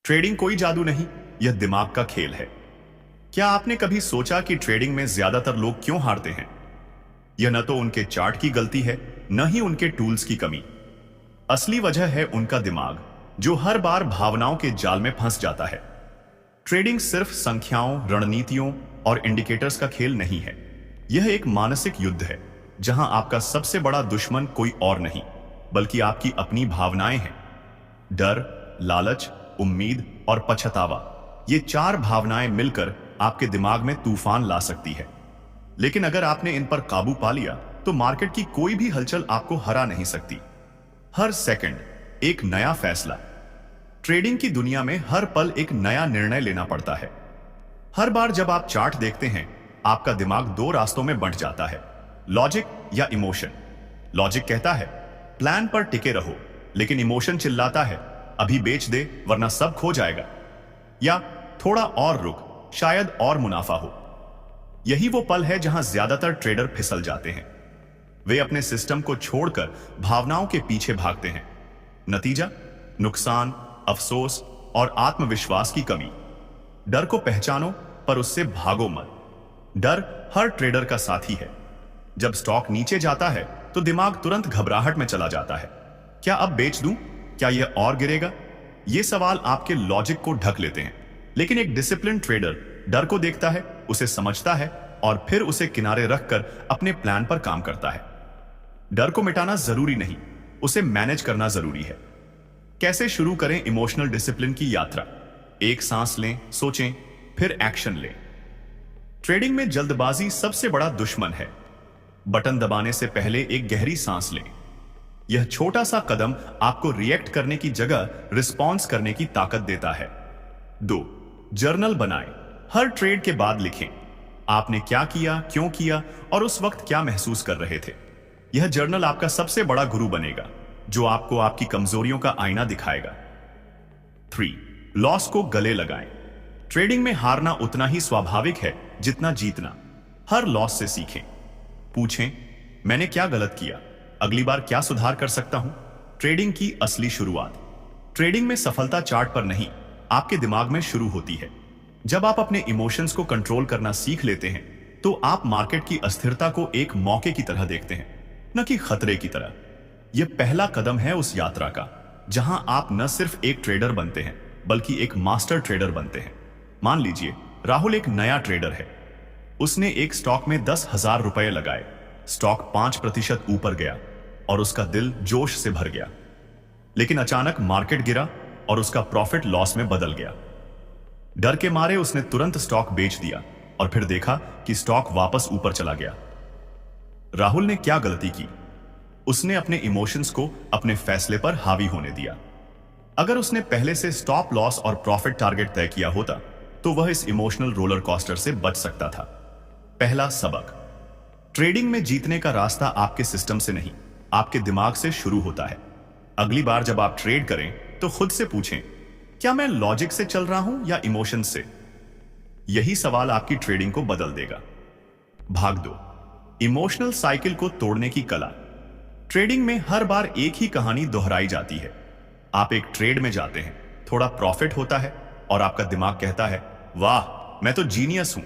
Trading कोई जादू नहीं, यह दिमाग का खेल है। क्या आपने कभी सोचा कि ट्रेडिंग में ज्यादातर लोग क्यों हारते हैं? यह न तो उनके चार्ट की गलती है, न ही उनके टूल्स की कमी। असली वजह है उनका दिमाग, जो हर बार भावनाओं के जाल में फंस जाता है। ट्रेडिंग सिर्फ संख्याओं, रणनीतियों और इंडिकेटर्स का खेल नहीं है। यह एक मानसिक युद्ध है, जहां आपका सबसे बड़ा दुश्मन कोई और नहीं, बल्कि आपकी अपनी भावनाएं हैं। डर, लालच, उम्मीद और पछतावा, ये चार भावनाएं मिलकर आपके दिमाग में तूफान ला सकती है। लेकिन अगर आपने इन पर काबू पा लिया, तो मार्केट की कोई भी हलचल आपको हरा नहीं सकती। हर सेकंड एक नया फैसला। ट्रेडिंग की दुनिया में हर पल एक नया निर्णय लेना पड़ता है। हर बार जब आप चार्ट देखते हैं, आपका दिमाग दो रास्तों में बंट जाता है, लॉजिक या इमोशन। लॉजिक कहता है प्लान पर टिके रहो, लेकिन इमोशन चिल्लाता है अभी बेच दे वरना सब खो जाएगा, या थोड़ा और रुक, शायद और मुनाफा हो। यही वो पल है जहां ज्यादातर ट्रेडर फिसल जाते हैं। वे अपने सिस्टम को छोड़कर भावनाओं के पीछे भागते हैं। नतीजा, नुकसान, अफसोस और आत्मविश्वास की कमी। डर को पहचानो, पर उससे भागो मत। डर हर ट्रेडर का साथी है। जब स्टॉक नीचे जाता है तो दिमाग तुरंत घबराहट में चला जाता है। क्या अब बेच दूं? क्या यह और गिरेगा? ये सवाल आपके लॉजिक को ढक लेते हैं। लेकिन एक डिसिप्लिन ट्रेडर डर को देखता है, उसे समझता है और फिर उसे किनारे रखकर अपने प्लान पर काम करता है। डर को मिटाना जरूरी नहीं, उसे मैनेज करना जरूरी है। कैसे शुरू करें इमोशनल डिसिप्लिन की यात्रा? एक सांस लें, सोचें, फिर एक्शन लें। ट्रेडिंग में जल्दबाजी सबसे बड़ा दुश्मन है। बटन दबाने से पहले एक गहरी सांस लें। यह छोटा सा कदम आपको रिएक्ट करने की जगह रिस्पॉन्स करने की ताकत देता है। 2. जर्नल बनाएं। हर ट्रेड के बाद लिखें आपने क्या किया, क्यों किया और उस वक्त क्या महसूस कर रहे थे। यह जर्नल आपका सबसे बड़ा गुरु बनेगा, जो आपको आपकी कमजोरियों का आईना दिखाएगा। 3. लॉस को गले लगाएं। ट्रेडिंग में हारना उतना ही स्वाभाविक है जितना जीतना। हर लॉस से सीखें। पूछें मैंने क्या गलत किया, अगली बार क्या सुधार कर सकता हूं। ट्रेडिंग की असली शुरुआत। ट्रेडिंग में सफलता चार्ट पर नहीं, आपके दिमाग में शुरू होती है। जब आप अपने इमोशंस को कंट्रोल करना सीख लेते हैं, तो आप मार्केट की अस्थिरता को एक मौके की तरह देखते हैं, न कि खतरे की तरह। यह पहला कदम है उस यात्रा का, जहां आप न सिर्फ एक ट्रेडर बनते हैं, बल्कि एक मास्टर ट्रेडर बनते हैं। मान लीजिए राहुल एक नया ट्रेडर है। उसने एक स्टॉक में 10,000 रुपए लगाए। स्टॉक 5% ऊपर गया और उसका दिल जोश से भर गया। लेकिन अचानक मार्केट गिरा और उसका प्रॉफिट लॉस में बदल गया। डर के मारे उसने तुरंत स्टॉक बेच दिया और फिर देखा कि स्टॉक वापस ऊपर चला गया। राहुल ने क्या गलती की? उसने अपने इमोशंस को अपने फैसले पर हावी होने दिया। अगर उसने पहले से स्टॉप लॉस और प्रॉफिट टारगेट तय किया होता, तो वह इस इमोशनल रोलर कोस्टर से बच सकता था। पहला सबक, ट्रेडिंग में जीतने का रास्ता आपके सिस्टम से नहीं, आपके दिमाग से शुरू होता है। अगली बार जब आप ट्रेड करें, तो खुद से पूछें क्या मैं लॉजिक से चल रहा हूं या इमोशन से? यही सवाल आपकी ट्रेडिंग को बदल देगा। भाग 2, इमोशनल साइकिल को तोड़ने की कला। ट्रेडिंग में हर बार एक ही कहानी दोहराई जाती है। आप एक ट्रेड में जाते हैं, थोड़ा प्रॉफिट होता है और आपका दिमाग कहता है वाह मैं तो जीनियस हूं।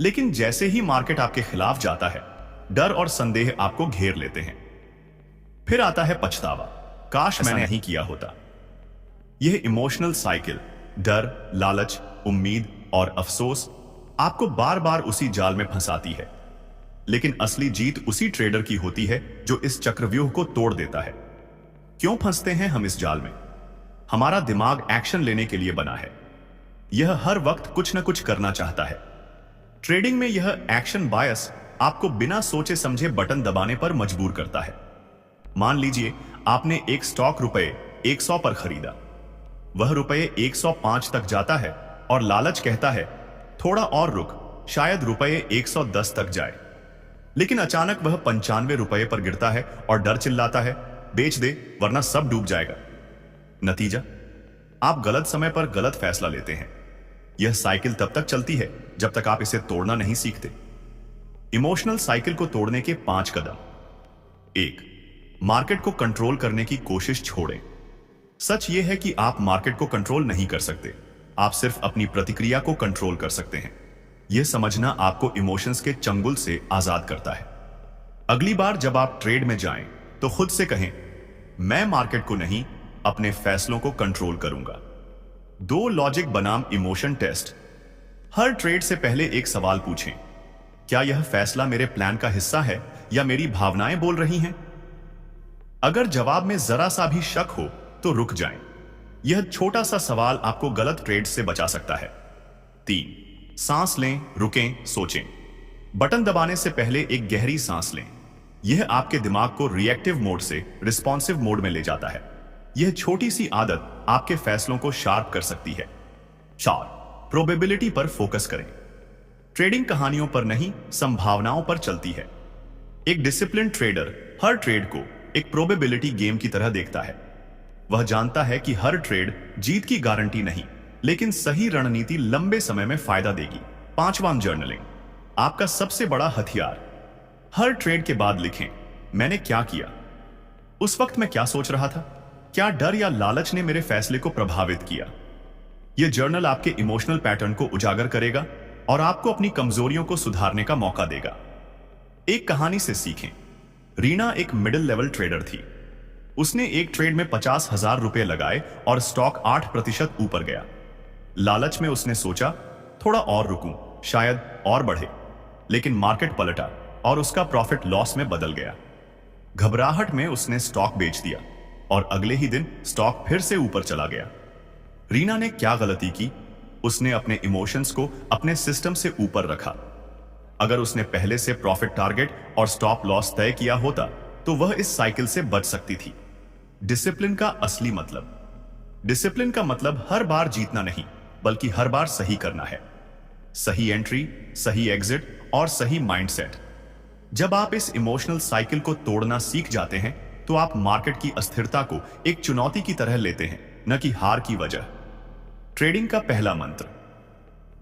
लेकिन जैसे ही मार्केट आपके खिलाफ जाता है, डर और संदेह आपको घेर लेते हैं। फिर आता है पछतावा, काश मैंने नहीं किया होता। यह इमोशनल साइकिल, डर, लालच, उम्मीद और अफसोस, आपको बार बार उसी जाल में फंसाती है। लेकिन असली जीत उसी ट्रेडर की होती है जो इस चक्रव्यूह को तोड़ देता है। क्यों फंसते हैं हम इस जाल में? हमारा दिमाग एक्शन लेने के लिए बना है। यह हर वक्त कुछ न कुछ करना चाहता है। ट्रेडिंग में यह एक्शन बायस आपको बिना सोचे समझे बटन दबाने पर मजबूर करता है। मान लीजिए आपने एक स्टॉक रुपए 100 पर खरीदा। वह रुपए 105 तक जाता है और लालच कहता है थोड़ा और रुक, शायद रुपए 110 तक जाए। लेकिन अचानक वह 95 रुपए पर गिरता है और डर चिल्लाता है बेच दे वरना सब डूब जाएगा। नतीजा, आप गलत समय पर गलत फैसला लेते हैं। यह साइकिल तब तक चलती है जब तक आप इसे तोड़ना नहीं सीखते। इमोशनल साइकिल को तोड़ने के 5 कदम। 1. मार्केट को कंट्रोल करने की कोशिश छोड़ें। सच यह है कि आप मार्केट को कंट्रोल नहीं कर सकते, आप सिर्फ अपनी प्रतिक्रिया को कंट्रोल कर सकते हैं। यह समझना आपको इमोशंस के चंगुल से आजाद करता है। अगली बार जब आप ट्रेड में जाएं तो खुद से कहें, मैं मार्केट को नहीं, अपने फैसलों को कंट्रोल करूंगा। 2 लॉजिक बनाम इमोशन टेस्ट। हर ट्रेड से पहले एक सवाल पूछें, क्या यह फैसला मेरे प्लान का हिस्सा है या मेरी भावनाएं बोल रही हैं? अगर जवाब में जरा सा भी शक हो तो रुक जाएं। यह छोटा सा सवाल आपको गलत ट्रेड से बचा सकता है। 3, सांस लें, रुकें, सोचें। बटन दबाने से पहले एक गहरी सांस लें। यह आपके दिमाग को रिएक्टिव मोड से रिस्पॉन्सिव मोड में ले जाता है। यह छोटी सी आदत आपके फैसलों को शार्प कर सकती है। 4, प्रोबेबिलिटी पर फोकस करें। ट्रेडिंग कहानियों पर नहीं, संभावनाओं पर चलती है। एक डिसिप्लिन ट्रेडर हर ट्रेड को एक प्रोबेबिलिटी गेम की तरह देखता है। वह जानता है कि हर ट्रेड जीत की गारंटी नहीं, लेकिन सही रणनीति लंबे समय में फायदा देगी। 5वां, जर्नलिंग, आपका सबसे बड़ा हथियार। हर ट्रेड के बाद लिखें, मैंने क्या किया, उस वक्त मैं क्या सोच रहा था, क्या डर या लालच ने मेरे फैसले को प्रभावित किया। यह जर्नल आपके इमोशनल पैटर्न को उजागर करेगा और आपको अपनी कमजोरियों को सुधारने का मौका देगा। एक कहानी से सीखें। रीना एक मिडिल लेवल ट्रेडर थी। उसने एक ट्रेड में 50,000 रुपए लगाए और स्टॉक 8% ऊपर गया। लालच में उसने सोचा, थोड़ा और रुकूं, शायद और बढ़े। लेकिन मार्केट पलटा और उसका प्रॉफिट लॉस में बदल गया। घबराहट में उसने स्टॉक बेच दिया और अगले ही दिन स्टॉक फिर से ऊपर चला गया। रीना ने क्या गलती की? उसने अपने इमोशंस को अपने सिस्टम से ऊपर रखा। अगर उसने पहले से प्रॉफिट टारगेट और स्टॉप लॉस तय किया होता तो वह इस साइकिल से बच सकती थी। डिसिप्लिन का असली मतलब। डिसिप्लिन का मतलब हर बार जीतना नहीं, बल्कि हर बार सही करना है। सही एंट्री, सही एग्जिट और सही माइंडसेट। जब आप इस इमोशनल साइकिल को तोड़ना सीख जाते हैं तो आप मार्केट की अस्थिरता को एक चुनौती की तरह लेते हैं, न कि हार की वजह। ट्रेडिंग का पहला मंत्र।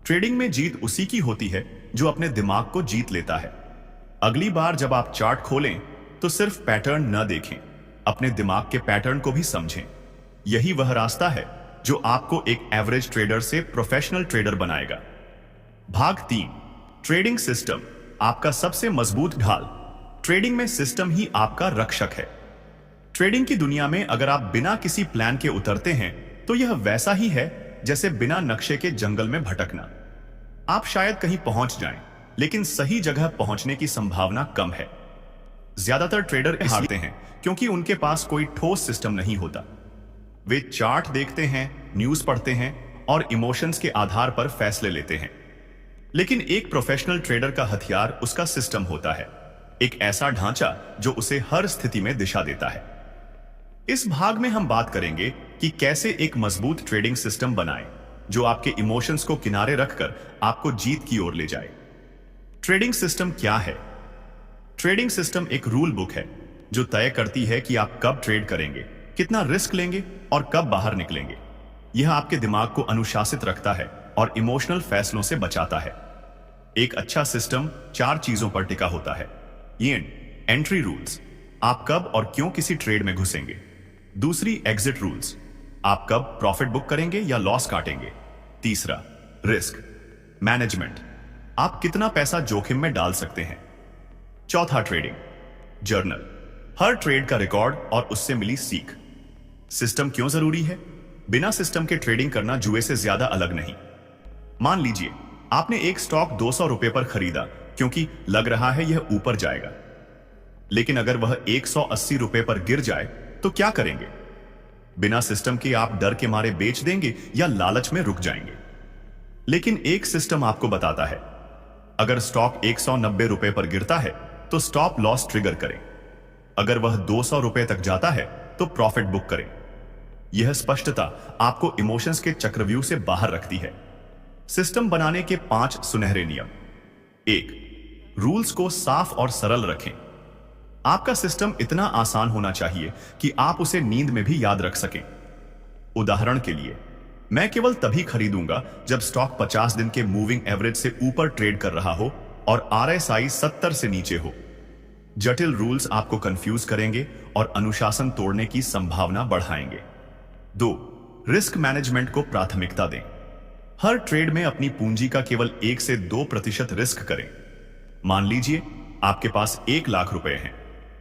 ट्रेडिंग में जीत उसी की होती है जो अपने दिमाग को जीत लेता है। अगली बार जब आप चार्ट खोलें तो सिर्फ पैटर्न न देखें, अपने दिमाग के पैटर्न को भी समझें। यही वह रास्ता है जो आपको एक एवरेज ट्रेडर से प्रोफेशनल ट्रेडर बनाएगा। भाग 3, ट्रेडिंग सिस्टम, आपका सबसे मजबूत ढाल। ट्रेडिंग में सिस्टम ही आपका रक्षक है। ट्रेडिंग की दुनिया में अगर आप बिना किसी प्लान के उतरते हैं तो यह वैसा ही है जैसे बिना नक्शे के जंगल में भटकना। आप शायद कहीं पहुंच जाएं, लेकिन सही जगह पहुंचने की संभावना कम है। ज्यादातर ट्रेडर हारते हैं क्योंकि उनके पास कोई ठोस सिस्टम नहीं होता। वे चार्ट देखते हैं, न्यूज पढ़ते हैं और इमोशंस के आधार पर फैसले लेते हैं। लेकिन एक प्रोफेशनल ट्रेडर का हथियार उसका सिस्टम होता है, एक ऐसा ढांचा जो उसे हर स्थिति में दिशा देता है। इस भाग में हम बात करेंगे कि कैसे एक मजबूत ट्रेडिंग सिस्टम बनाएं जो आपके इमोशंस को किनारे रखकर आपको जीत की ओर ले जाए। ट्रेडिंग सिस्टम क्या है? ट्रेडिंग सिस्टम एक रूल बुक है जो तय करती है कि आप कब ट्रेड करेंगे, कितना रिस्क लेंगे और कब बाहर निकलेंगे। यह आपके दिमाग को अनुशासित रखता है और इमोशनल फैसलों से बचाता है। एक अच्छा सिस्टम 4 चीजों पर टिका होता है। एंट्री रूल्स, आप कब और क्यों किसी ट्रेड में घुसेंगे। दूसरी, एग्जिट रूल्स, आप कब प्रॉफिट बुक करेंगे या लॉस काटेंगे। तीसरा, रिस्क मैनेजमेंट, आप कितना पैसा जोखिम में डाल सकते हैं। चौथा, ट्रेडिंग जर्नल, हर ट्रेड का रिकॉर्ड और उससे मिली सीख। सिस्टम क्यों जरूरी है? बिना सिस्टम के ट्रेडिंग करना जुए से ज्यादा अलग नहीं। मान लीजिए आपने एक स्टॉक 200 रुपए पर खरीदा क्योंकि लग रहा है यह ऊपर जाएगा, लेकिन अगर वह 180 रुपए पर गिर जाए तो क्या करेंगे? बिना सिस्टम के आप डर के मारे बेच देंगे या लालच में रुक जाएंगे। लेकिन एक सिस्टम आपको बताता है, अगर स्टॉक 190 रुपए पर गिरता है तो स्टॉप लॉस ट्रिगर करें। अगर वह 200 रुपए तक जाता है तो प्रॉफिट बुक करें। यह स्पष्टता आपको इमोशंस के चक्रव्यूह से बाहर रखती है। सिस्टम बनाने के 5 सुनहरे नियम। 1, रूल्स को साफ और सरल रखें। आपका सिस्टम इतना आसान होना चाहिए कि आप उसे नींद में भी याद रख सकें। उदाहरण के लिए, मैं केवल तभी खरीदूंगा जब स्टॉक 50 दिन के मूविंग एवरेज से ऊपर ट्रेड कर रहा हो और RSI 70 से नीचे हो। जटिल रूल्स आपको कंफ्यूज करेंगे और अनुशासन तोड़ने की संभावना बढ़ाएंगे। 2. रिस्क मैनेजमेंट को प्राथमिकता दें। हर ट्रेड में अपनी पूंजी का केवल 1 से 2% रिस्क करें। मान लीजिए आपके पास 1 लाख रुपए हैं,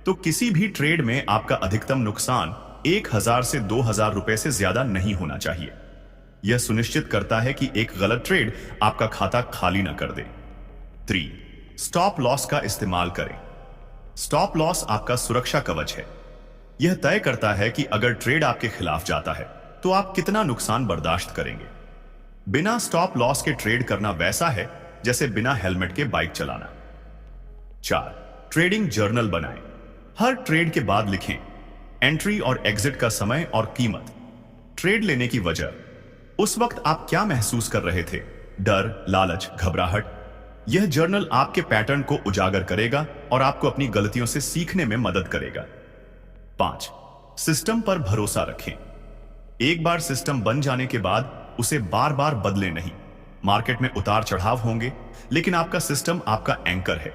तो किसी भी ट्रेड में आपका अधिकतम नुकसान 1000 से 2000 रुपए से ज्यादा नहीं होना चाहिए। यह सुनिश्चित करता है कि एक गलत ट्रेड आपका खाता खाली न कर दे। 3. स्टॉप लॉस का इस्तेमाल करें। स्टॉप लॉस आपका सुरक्षा कवच है। यह तय करता है कि अगर ट्रेड आपके खिलाफ जाता है तो आप कितना नुकसान बर्दाश्त करेंगे। बिना स्टॉप लॉस के ट्रेड करना वैसा है जैसे बिना हेलमेट के बाइक चलाना। 4. ट्रेडिंग जर्नल बनाएं। हर ट्रेड के बाद लिखें एंट्री और एग्जिट का समय और कीमत, ट्रेड लेने की वजह, उस वक्त आप क्या महसूस कर रहे थे, डर, लालच, घबराहट। यह जर्नल आपके पैटर्न को उजागर करेगा और आपको अपनी गलतियों से सीखने में मदद करेगा। 5. सिस्टम पर भरोसा रखें। एक बार सिस्टम बन जाने के बाद उसे बार बार बदलें नहीं। मार्केट में उतार चढ़ाव होंगे, लेकिन आपका सिस्टम आपका एंकर है।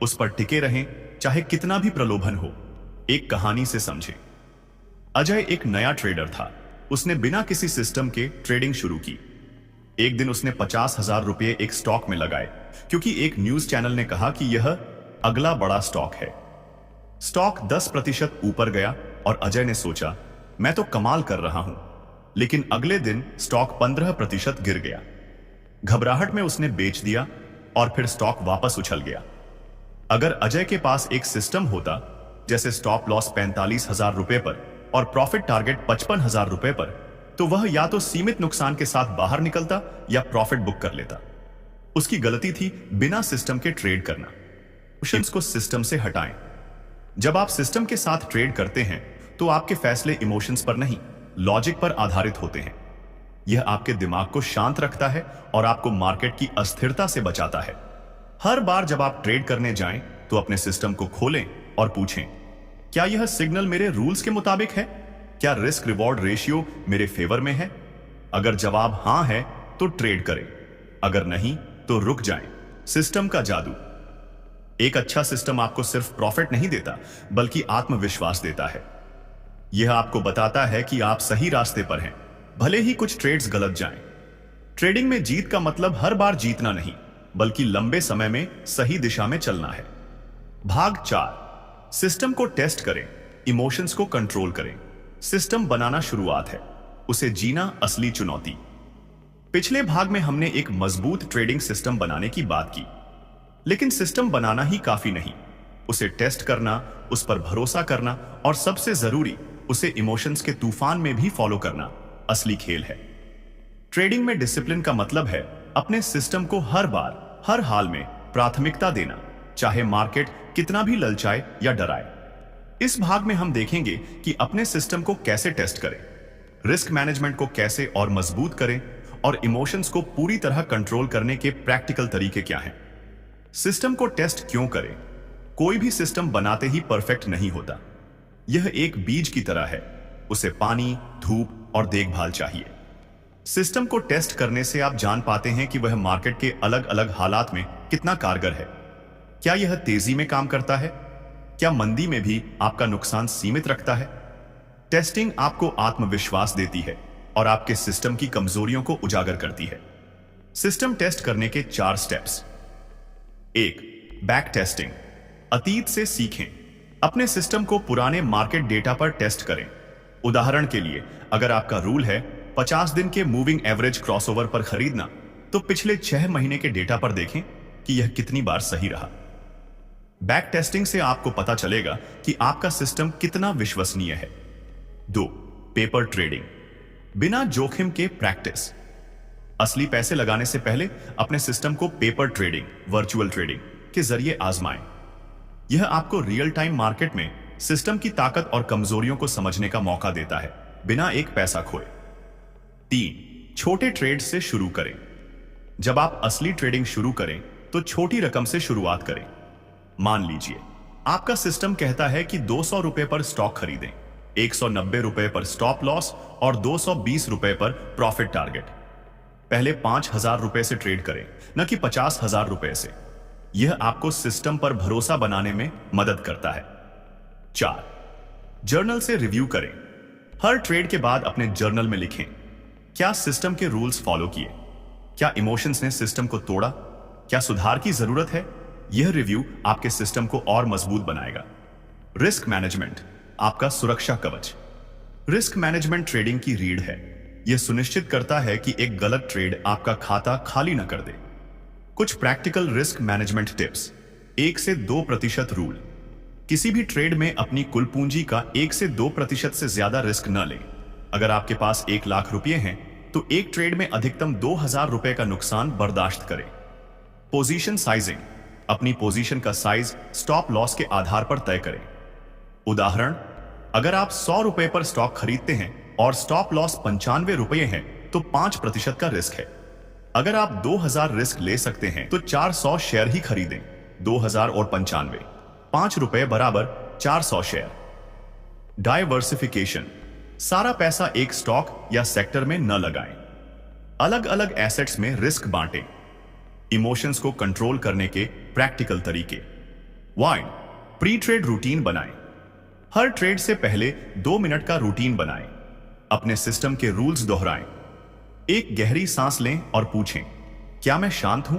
उस पर टिके रहें, चाहे कितना भी प्रलोभन हो। एक कहानी से समझें। अजय एक नया ट्रेडर था। उसने बिना किसी सिस्टम के ट्रेडिंग शुरू की। एक दिन उसने 50,000 रुपये एक स्टॉक में लगाए, क्योंकि एक न्यूज चैनल ने कहा कि यह अगला बड़ा स्टॉक है। स्टॉक 10% ऊपर गया और अजय ने सोचा, मैं तो कमाल कर रहा हूं। लेकिन अगले दिन स्टॉक 15% गिर गया। घबराहट में उसने बेच दिया और फिर स्टॉक वापस उछल गया। अगर अजय के पास एक सिस्टम होता, जैसे स्टॉप लॉस 45,000 रुपए पर और प्रॉफिट टारगेट 55,000 रुपए पर, तो वह या तो सीमित नुकसान के साथ बाहर निकलता या प्रॉफिट बुक कर लेता। उसकी गलती थी बिना सिस्टम के ट्रेड करना। इमोशंस को सिस्टम से हटाएं। जब आप सिस्टम के साथ ट्रेड करते हैं तो आपके फैसले इमोशंस पर नहीं, लॉजिक पर आधारित होते हैं। यह आपके दिमाग को शांत रखता है और आपको मार्केट की अस्थिरता से बचाता है। हर बार जब आप ट्रेड करने जाएं तो अपने सिस्टम को खोलें और पूछें, क्या यह सिग्नल मेरे रूल्स के मुताबिक है? क्या रिस्क रिवॉर्ड रेशियो मेरे फेवर में है? अगर जवाब हां है तो ट्रेड करें, अगर नहीं तो रुक जाएं। सिस्टम का जादू। एक अच्छा सिस्टम आपको सिर्फ प्रॉफिट नहीं देता, बल्कि आत्मविश्वास देता है। यह आपको बताता है कि आप सही रास्ते पर हैं, भले ही कुछ ट्रेड्स गलत जाएं। ट्रेडिंग में जीत का मतलब हर बार जीतना नहीं, बल्कि लंबे समय में सही दिशा में चलना है। भाग 4, सिस्टम को टेस्ट करें, इमोशंस को कंट्रोल करें। सिस्टम बनाना शुरुआत है, उसे जीना असली चुनौती। पिछले भाग में हमने एक मजबूत ट्रेडिंग सिस्टम बनाने की बात की, लेकिन सिस्टम बनाना ही काफी नहीं, उसे टेस्ट करना, उस पर भरोसा करना और सबसे जरूरी उसे इमोशंस के तूफान में भी फॉलो करना असली खेल है। ट्रेडिंग में डिसिप्लिन का मतलब है अपने सिस्टम को हर बार, हर हाल में प्राथमिकता देना, चाहे मार्केट कितना भी ललचाए या डराए। इस भाग में हम देखेंगे कि अपने सिस्टम को कैसे टेस्ट करें, रिस्क मैनेजमेंट को कैसे और मजबूत करें और इमोशंस को पूरी तरह कंट्रोल करने के प्रैक्टिकल तरीके क्या हैं। सिस्टम को टेस्ट क्यों करें? कोई भी सिस्टम बनाते ही परफेक्ट नहीं होता। यह एक बीज की तरह है, उसे पानी, धूप और देखभाल चाहिए। सिस्टम को टेस्ट करने से आप जान पाते हैं कि वह मार्केट के अलग अलग हालात में कितना कारगर है। क्या यह तेजी में काम करता है? क्या मंदी में भी आपका नुकसान सीमित रखता है? टेस्टिंग आपको आत्मविश्वास देती है और आपके सिस्टम की कमजोरियों को उजागर करती है। सिस्टम टेस्ट करने के 4 स्टेप्स। 1. Back testing. अतीत से सीखें। अपने सिस्टम को पुराने मार्केट डेटा पर टेस्ट करें। उदाहरण के लिए, अगर आपका रूल है 50 दिन के मूविंग एवरेज क्रॉसओवर पर खरीदना, तो पिछले 6 महीने के डेटा पर देखें कि यह कितनी बार सही रहा। बैक टेस्टिंग से आपको पता चलेगा कि आपका सिस्टम कितना विश्वसनीय है। 2. Paper trading. बिना जोखिम के प्रैक्टिस। असली पैसे लगाने से पहले अपने सिस्टम को पेपर ट्रेडिंग, वर्चुअल ट्रेडिंग के जरिए आजमाएं। यह आपको रियल टाइम मार्केट में सिस्टम की ताकत और कमजोरियों को समझने का मौका देता है, बिना एक पैसा खोए। 3. छोटे ट्रेड से शुरू करें। जब आप असली ट्रेडिंग शुरू करें तो छोटी रकम से शुरुआत करें। मान लीजिए आपका सिस्टम कहता है कि 200 रुपए पर स्टॉक खरीदें, 190 रुपए पर स्टॉप लॉस और 220 रुपए पर प्रॉफिट टारगेट। पहले 5,000 रुपए से ट्रेड करें, न कि 50,000 रुपए से। यह आपको सिस्टम पर भरोसा बनाने में मदद करता है। 4. जर्नल से रिव्यू करें। हर ट्रेड के बाद अपने जर्नल में लिखें, क्या सिस्टम के रूल्स फॉलो किए, क्या इमोशंस ने सिस्टम को तोड़ा, क्या सुधार की जरूरत है। यह रिव्यू आपके सिस्टम को और मजबूत बनाएगा। रिस्क मैनेजमेंट, आपका सुरक्षा कवच। रिस्क मैनेजमेंट ट्रेडिंग की रीढ़ है। यह सुनिश्चित करता है कि एक गलत ट्रेड आपका खाता खाली न कर दे। कुछ प्रैक्टिकल रिस्क मैनेजमेंट टिप्स। 1 से 2% रूल। किसी भी ट्रेड में अपनी कुल पूंजी का 1 से 2% से ज्यादा रिस्क न लें। अगर आपके पास 1 लाख रुपए हैं तो एक ट्रेड में अधिकतम 2000 रुपए का नुकसान बर्दाश्त करें। पोजीशन साइजिंग, अपनी पोजीशन का साइज स्टॉप लॉस के आधार पर तय करें। उदाहरण, अगर आप 100 रुपए पर स्टॉक खरीदते हैं और स्टॉप लॉस 95 रुपए है तो 5% का रिस्क है। अगर आप 2000 रिस्क ले सकते हैं तो 400 शेयर ही खरीदें। 2000 और 95, 5 रुपए बराबर 400 शेयर। डाइवर्सिफिकेशन, सारा पैसा एक स्टॉक या सेक्टर में न लगाएं। अलग अलग एसेट्स में रिस्क बांटें। इमोशंस को कंट्रोल करने के प्रैक्टिकल तरीके। 1. प्री ट्रेड रूटीन बनाएं। हर ट्रेड से पहले 2 मिनट का रूटीन बनाएं। अपने सिस्टम के रूल्स दोहराएं। एक गहरी सांस लें और पूछें, क्या मैं शांत हूं?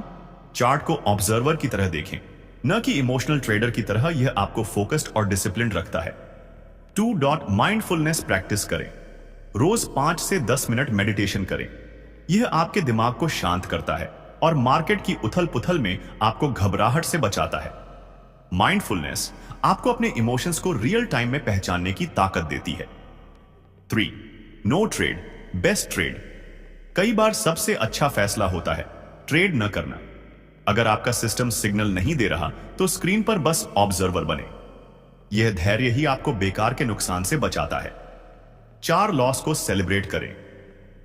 चार्ट को ऑब्जर्वर की तरह देखें, न कि इमोशनल ट्रेडर की तरह। यह आपको फोकस्ड और डिसिप्लिन रखता है। 2. माइंडफुलनेस प्रैक्टिस करें। रोज 5 से 10 मिनट मेडिटेशन करें। यह आपके दिमाग को शांत करता है और मार्केट की उथल पुथल में आपको घबराहट से बचाता है। माइंडफुलनेस आपको अपने इमोशंस को रियल टाइम में पहचानने की ताकत देती है। 3. No trade, best trade. कई बार सबसे अच्छा फैसला होता है ट्रेड न करना। अगर आपका सिस्टम सिग्नल नहीं दे रहा तो स्क्रीन पर बस ऑब्जर्वर बने। यह धैर्य ही आपको बेकार के नुकसान से बचाता है। 4 लॉस को सेलिब्रेट करें।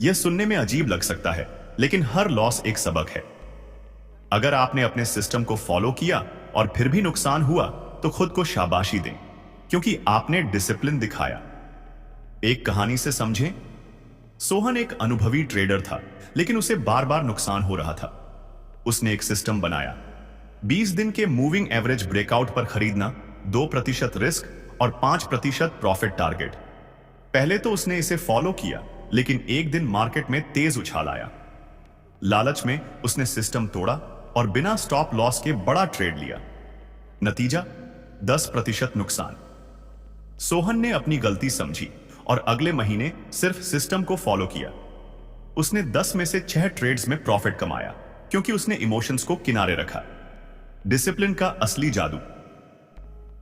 यह सुनने में अजीब लग सकता है, लेकिन हर लॉस एक सबक है। अगर आपने अपने सिस्टम को फॉलो किया और फिर भी नुकसान हुआ तो खुद को शाबाशी दें, क्योंकि आपने डिसिप्लिन दिखाया। एक कहानी से समझें। सोहन एक अनुभवी ट्रेडर था, लेकिन उसे बार बार नुकसान हो रहा था। उसने एक सिस्टम बनाया। 20 दिन के मूविंग एवरेज ब्रेकआउट पर खरीदना, 2% रिस्क और 5% प्रॉफिट टारगेट। पहले तो उसने इसे फॉलो किया, लेकिन एक दिन मार्केट में तेज उछाल आया। लालच में उसने सिस्टम तोड़ा और बिना स्टॉप लॉस के बड़ा ट्रेड लिया। नतीजा 10% नुकसान। सोहन ने अपनी गलती समझी और अगले महीने सिर्फ सिस्टम को फॉलो किया। उसने 10 में से 6 ट्रेड्स में प्रॉफिट कमाया, क्योंकि उसने इमोशंस को किनारे रखा। डिसिप्लिन का असली जादू।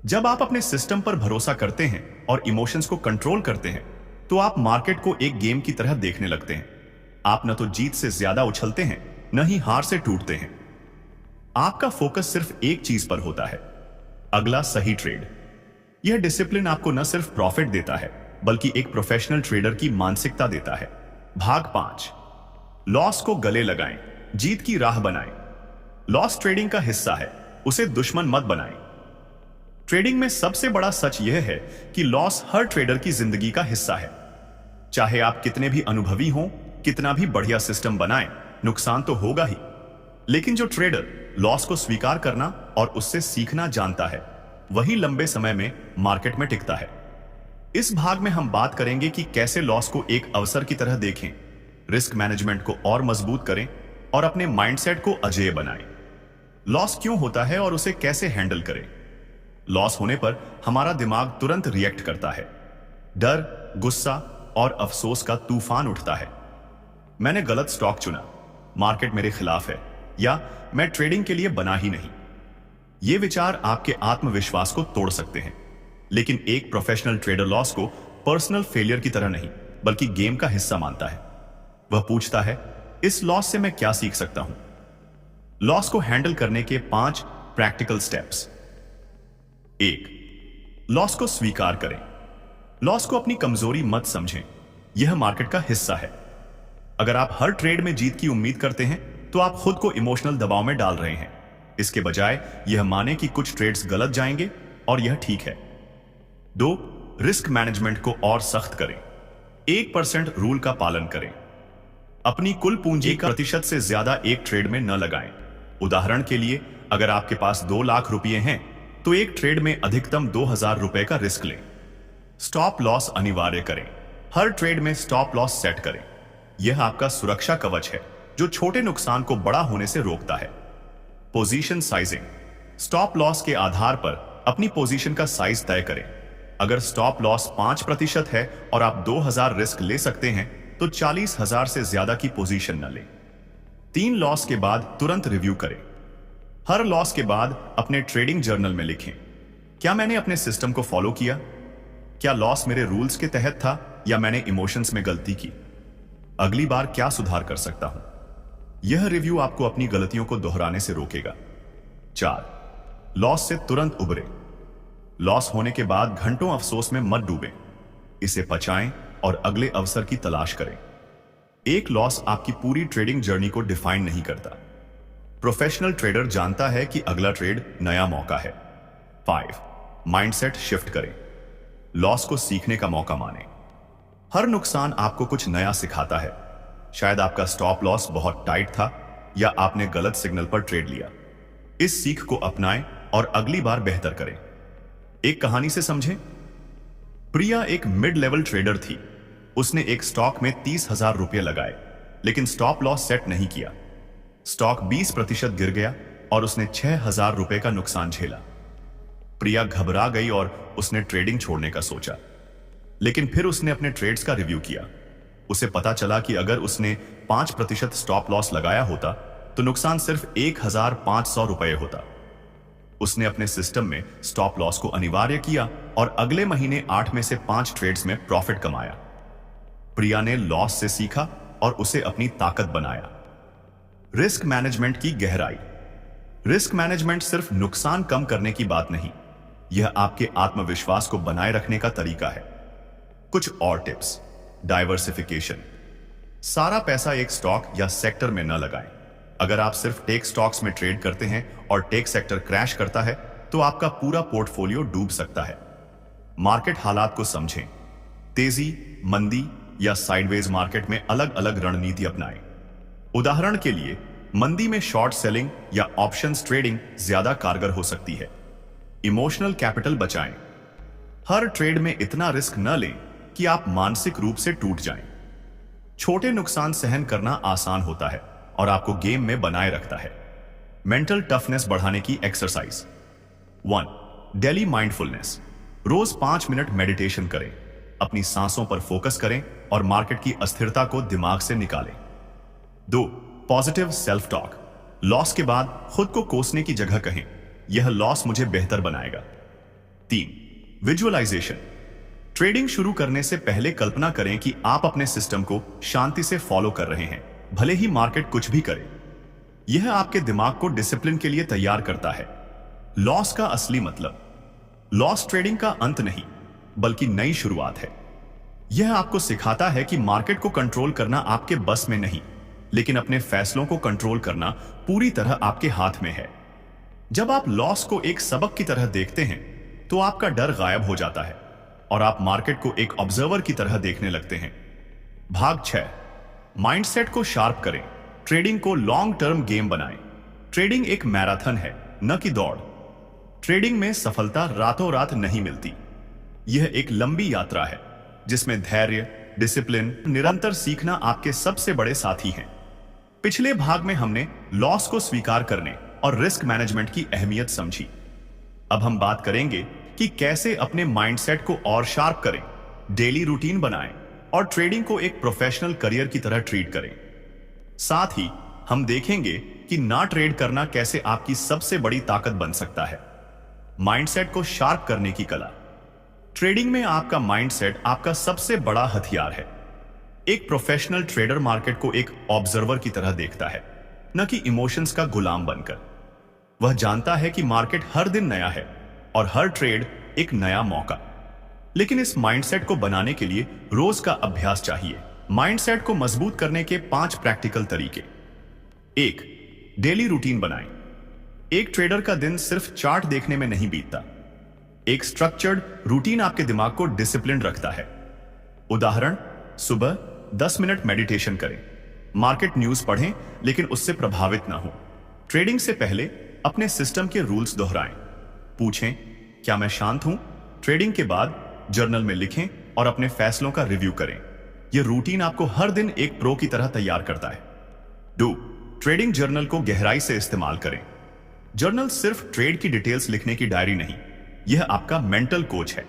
जब आप अपने सिस्टम पर भरोसा करते हैं और इमोशंस को कंट्रोल करते हैं तो आप मार्केट को एक गेम की तरह देखने लगते हैं। आप न तो जीत से ज्यादा उछलते हैं, न ही हार से टूटते हैं। आपका फोकस सिर्फ एक चीज पर होता है, अगला सही ट्रेड। यह डिसिप्लिन आपको न सिर्फ प्रॉफिट देता है, बल्कि एक प्रोफेशनल ट्रेडर की मानसिकता देता है। भाग 5, लॉस को गले लगाएं, जीत की राह बनाएं। लॉस ट्रेडिंग का हिस्सा है, उसे दुश्मन मत बनाएं। ट्रेडिंग में सबसे बड़ा सच यह है कि लॉस हर ट्रेडर की जिंदगी का हिस्सा है। चाहे आप कितने भी अनुभवी हों, कितना भी बढ़िया सिस्टम बनाएं, नुकसान तो होगा ही। लेकिन जो ट्रेडर लॉस को स्वीकार करना और उससे सीखना जानता है, वही लंबे समय में मार्केट में टिकता है। इस भाग में हम बात करेंगे कि कैसे लॉस को एक अवसर की तरह देखें, रिस्क मैनेजमेंट को और मजबूत करें और अपने माइंडसेट को अजेय बनाएं। लॉस क्यों होता है और उसे कैसे हैंडल करें। लॉस होने पर हमारा दिमाग तुरंत रिएक्ट करता है। डर, गुस्सा और अफसोस का तूफान उठता है। मैंने गलत स्टॉक चुना, मार्केट मेरे खिलाफ है, या मैं ट्रेडिंग के लिए बना ही नहीं। ये विचार आपके आत्मविश्वास को तोड़ सकते हैं। लेकिन एक प्रोफेशनल ट्रेडर लॉस को पर्सनल फेलियर की तरह नहीं, बल्कि गेम का हिस्सा मानता है। वह पूछता है, इस लॉस से मैं क्या सीख सकता हूं। लॉस को हैंडल करने के 5 प्रैक्टिकल स्टेप्स। 1. लॉस को स्वीकार करें। लॉस को अपनी कमजोरी मत समझें, यह मार्केट का हिस्सा है। अगर आप हर ट्रेड में जीत की उम्मीद करते हैं तो आप खुद को इमोशनल दबाव में डाल रहे हैं। इसके बजाय यह माने कि कुछ ट्रेड्स गलत जाएंगे और यह ठीक है। 2. रिस्क मैनेजमेंट को और सख्त करें। 1% रूल का पालन करें। अपनी कुल पूंजी का प्रतिशत से ज्यादा एक ट्रेड में न लगाएं। उदाहरण के लिए, अगर आपके पास 2 लाख रुपए हैं तो एक ट्रेड में अधिकतम 2000 रुपए का रिस्क लें। स्टॉप लॉस अनिवार्य करें। हर ट्रेड में स्टॉप लॉस सेट करें। यह आपका सुरक्षा कवच है जो छोटे नुकसान को बड़ा होने से रोकता है। पोजीशन साइजिंग, स्टॉप लॉस के आधार पर अपनी पोजीशन का साइज तय करें। अगर स्टॉप लॉस 5% है और आप 2000 रिस्क ले सकते हैं तो 40,000 से ज्यादा की पोजीशन न लें। 3 लॉस के बाद तुरंत रिव्यू करें। हर लॉस के बाद अपने ट्रेडिंग जर्नल में लिखें, क्या मैंने अपने सिस्टम को फॉलो किया? क्या लॉस मेरे रूल्स के तहत था या मैंने इमोशंस में गलती की? अगली बार क्या सुधार कर सकता हूं? यह रिव्यू आपको अपनी गलतियों को दोहराने से रोकेगा। 4, लॉस से तुरंत उबरें। लॉस होने के बाद घंटों अफसोस में मत डूबें। इसे पचाएं और अगले अवसर की तलाश करें। एक लॉस आपकी पूरी ट्रेडिंग जर्नी को डिफाइन नहीं करता। प्रोफेशनल ट्रेडर जानता है कि अगला ट्रेड नया मौका है। 5, माइंडसेट शिफ्ट करें। लॉस को सीखने का मौका मानें। हर नुकसान आपको कुछ नया सिखाता है। शायद आपका स्टॉप लॉस बहुत टाइट था या आपने गलत सिग्नल पर ट्रेड लिया। इस सीख को अपनाएं और अगली बार बेहतर करें। एक कहानी से समझें। प्रिया एक मिड लेवल ट्रेडर थी। उसने एक स्टॉक में 30,000 रुपये लगाए, लेकिन स्टॉप लॉस सेट नहीं किया। स्टॉक 20% गिर गया और उसने 6,000 रुपये का नुकसान झेला। प्रिया घबरा गई और उसने ट्रेडिंग छोड़ने का सोचा, लेकिन फिर उसने अपने ट्रेड्स का रिव्यू किया। उसे पता चला कि अगर उसने 5% स्टॉप लॉस लगाया होता तो नुकसान सिर्फ 1,500 रुपये होता। उसने अपने सिस्टम में स्टॉप लॉस को अनिवार्य किया और अगले महीने 8 में से 5 ट्रेड्स में प्रॉफिट कमाया। प्रिया ने लॉस से सीखा और उसे अपनी ताकत बनाया। रिस्क मैनेजमेंट की गहराई। रिस्क मैनेजमेंट सिर्फ नुकसान कम करने की बात नहीं, यह आपके आत्मविश्वास को बनाए रखने का तरीका है। कुछ और टिप्स। डाइवर्सिफिकेशन, सारा पैसा एक स्टॉक या सेक्टर में न लगाएं। अगर आप सिर्फ टेक स्टॉक्स में ट्रेड करते हैं और टेक सेक्टर क्रैश करता है तो आपका पूरा पोर्टफोलियो डूब सकता है। मार्केट हालात को समझें। तेजी, मंदी या साइडवेज मार्केट में अलग अलग रणनीति अपनाएं। उदाहरण के लिए, मंदी में शॉर्ट सेलिंग या ऑप्शंस ट्रेडिंग ज्यादा कारगर हो सकती है। इमोशनल कैपिटल बचाएं। हर ट्रेड में इतना रिस्क न लें कि आप मानसिक रूप से टूट जाएं। छोटे नुकसान सहन करना आसान होता है और आपको गेम में बनाए रखता है। मेंटल टफनेस बढ़ाने की एक्सरसाइज। 1, daily mindfulness. रोज 5 मिनट मेडिटेशन करें। अपनी सांसों पर फोकस करें और मार्केट की अस्थिरता को दिमाग से निकालें। 2, पॉजिटिव सेल्फ टॉक। लॉस के बाद खुद को कोसने की जगह कहें, यह लॉस मुझे बेहतर बनाएगा। 3, विजुअलाइजेशन। ट्रेडिंग शुरू करने से पहले कल्पना करें कि आप अपने सिस्टम को शांति से फॉलो कर रहे हैं, भले ही मार्केट कुछ भी करे। यह आपके दिमाग को डिसिप्लिन के लिए तैयार करता है। लॉस का असली मतलब, लॉस ट्रेडिंग का अंत नहीं बल्कि नई शुरुआत है। यह आपको सिखाता है कि मार्केट को कंट्रोल करना आपके बस में नहीं, लेकिन अपने फैसलों को कंट्रोल करना पूरी तरह आपके हाथ में है। जब आप लॉस को एक सबक की तरह देखते हैं तो आपका डर गायब हो जाता है और आप मार्केट को एक ऑब्जर्वर की तरह देखने लगते हैं। भाग 6, माइंडसेट को शार्प करें। ट्रेडिंग को लॉन्ग टर्म गेम बनाएं। ट्रेडिंग एक मैराथन है, न कि दौड़। ट्रेडिंग में सफलता रातों रात नहीं मिलती। यह एक लंबी यात्रा है जिसमें धैर्य, डिसिप्लिन, निरंतर सीखना आपके सबसे बड़े साथी हैं। पिछले भाग में हमने लॉस को स्वीकार करने और रिस्क मैनेजमेंट की अहमियत समझी। अब हम बात करेंगे कि कैसे अपने माइंडसेट को और शार्प करें, डेली रूटीन बनाएं और ट्रेडिंग को एक प्रोफेशनल करियर की तरह ट्रीट करें। साथ ही हम देखेंगे कि ना ट्रेड करना कैसे आपकी सबसे बड़ी ताकत बन सकता है। माइंडसेट को शार्प करने की कला। ट्रेडिंग में आपका माइंडसेट आपका सबसे बड़ा हथियार है। एक प्रोफेशनल ट्रेडर मार्केट को एक ऑब्जर्वर की तरह देखता है, न कि इमोशंस का गुलाम बनकर। वह जानता है कि मार्केट हर दिन नया है और हर ट्रेड एक नया मौका। लेकिन इस माइंडसेट को बनाने के लिए रोज का अभ्यास चाहिए। माइंडसेट को मजबूत करने के 5 प्रैक्टिकल तरीके। 1, डेली रूटीन बनाएं। एक ट्रेडर का दिन सिर्फ चार्ट देखने में नहीं बीतता। एक स्ट्रक्चर्ड रूटीन आपके दिमाग को डिसिप्लिन रखता है। उदाहरण, सुबह 10 मिनट मेडिटेशन करें। मार्केट न्यूज पढ़ें लेकिन उससे प्रभावित ना हो। ट्रेडिंग से पहले अपने सिस्टम के रूल्स दोहराएं। पूछें, क्या मैं शांत हूं? ट्रेडिंग के बाद जर्नल में लिखें और अपने फैसलों का रिव्यू करें। यह रूटीन आपको हर दिन एक प्रो की तरह तैयार करता है। 2. ट्रेडिंग जर्नल को गहराई से इस्तेमाल करें। जर्नल सिर्फ ट्रेड की डिटेल्स लिखने की डायरी नहीं, यह आपका मेंटल कोच है।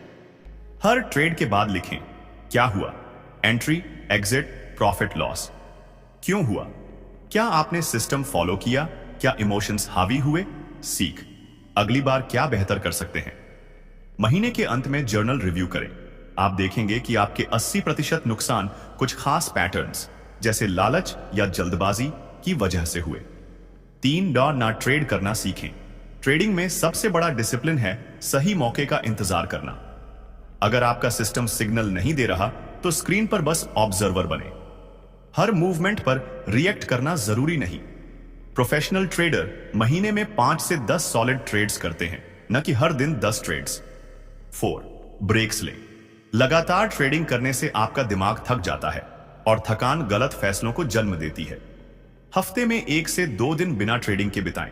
हर ट्रेड के बाद लिखें, क्या हुआ, एंट्री, एग्जिट, प्रॉफिट, लॉस, क्यों हुआ, क्या आपने सिस्टम फॉलो किया, क्या इमोशंस हावी हुए, सीख, अगली बार क्या बेहतर कर सकते हैं। महीने के अंत में जर्नल रिव्यू करें। आप देखेंगे कि आपके 80% नुकसान कुछ खास पैटर्न्स जैसे लालच या जल्दबाजी की वजह से हुए। 3. ना ट्रेड करना सीखें। ट्रेडिंग में सबसे बड़ा डिसिप्लिन है सही मौके का इंतजार करना। अगर आपका सिस्टम सिग्नल नहीं दे रहा तो स्क्रीन पर बस ऑब्जर्वर बने। हर मूवमेंट पर रिएक्ट करना जरूरी नहीं। प्रोफेशनल ट्रेडर महीने में 5 से 10 सॉलिड ट्रेड्स करते हैं, न कि हर दिन 10 ट्रेड्स। 4. ब्रेक्स लें। लगातार ट्रेडिंग करने से आपका दिमाग थक जाता है और थकान गलत फैसलों को जन्म देती है। हफ्ते में 1 से 2 दिन बिना ट्रेडिंग के बिताएं।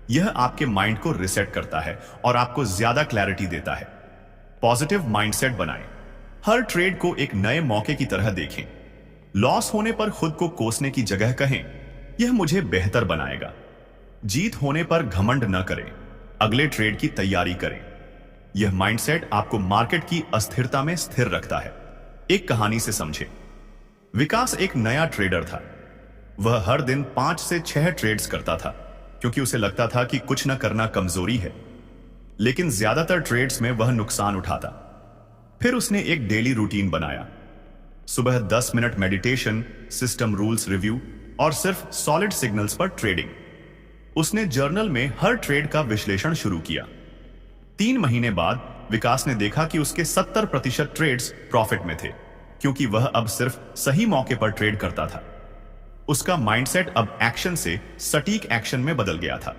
यह आपके माइंड को रिसेट करता है और आपको ज्यादा क्लैरिटी देता है। पॉजिटिव माइंडसेट बनाएं। हर ट्रेड को एक नए मौके की तरह देखें। लॉस होने पर खुद को कोसने की जगह कहें, यह मुझे बेहतर बनाएगा। जीत होने पर घमंड न करें, अगले ट्रेड की तैयारी करें। यह माइंडसेट आपको मार्केट की अस्थिरता में स्थिर रखता है। एक कहानी से समझें। विकास एक नया ट्रेडर था। वह हर दिन 5 से 6 ट्रेड्स करता था क्योंकि उसे लगता था कि कुछ न करना कमजोरी है, लेकिन ज्यादातर ट्रेड्स में वह नुकसान उठाता। फिर उसने एक डेली रूटीन बनाया। सुबह 10 minute meditation, system rules review और सिर्फ सॉलिड सिग्नल्स पर ट्रेडिंग। उसने जर्नल में हर ट्रेड का विश्लेषण शुरू किया। 3 महीने बाद विकास ने देखा कि उसके 70% ट्रेड्स प्रॉफिट में थे क्योंकि वह अब सिर्फ सही मौके पर ट्रेड करता था। उसका माइंडसेट अब एक्शन से सटीक एक्शन में बदल गया था।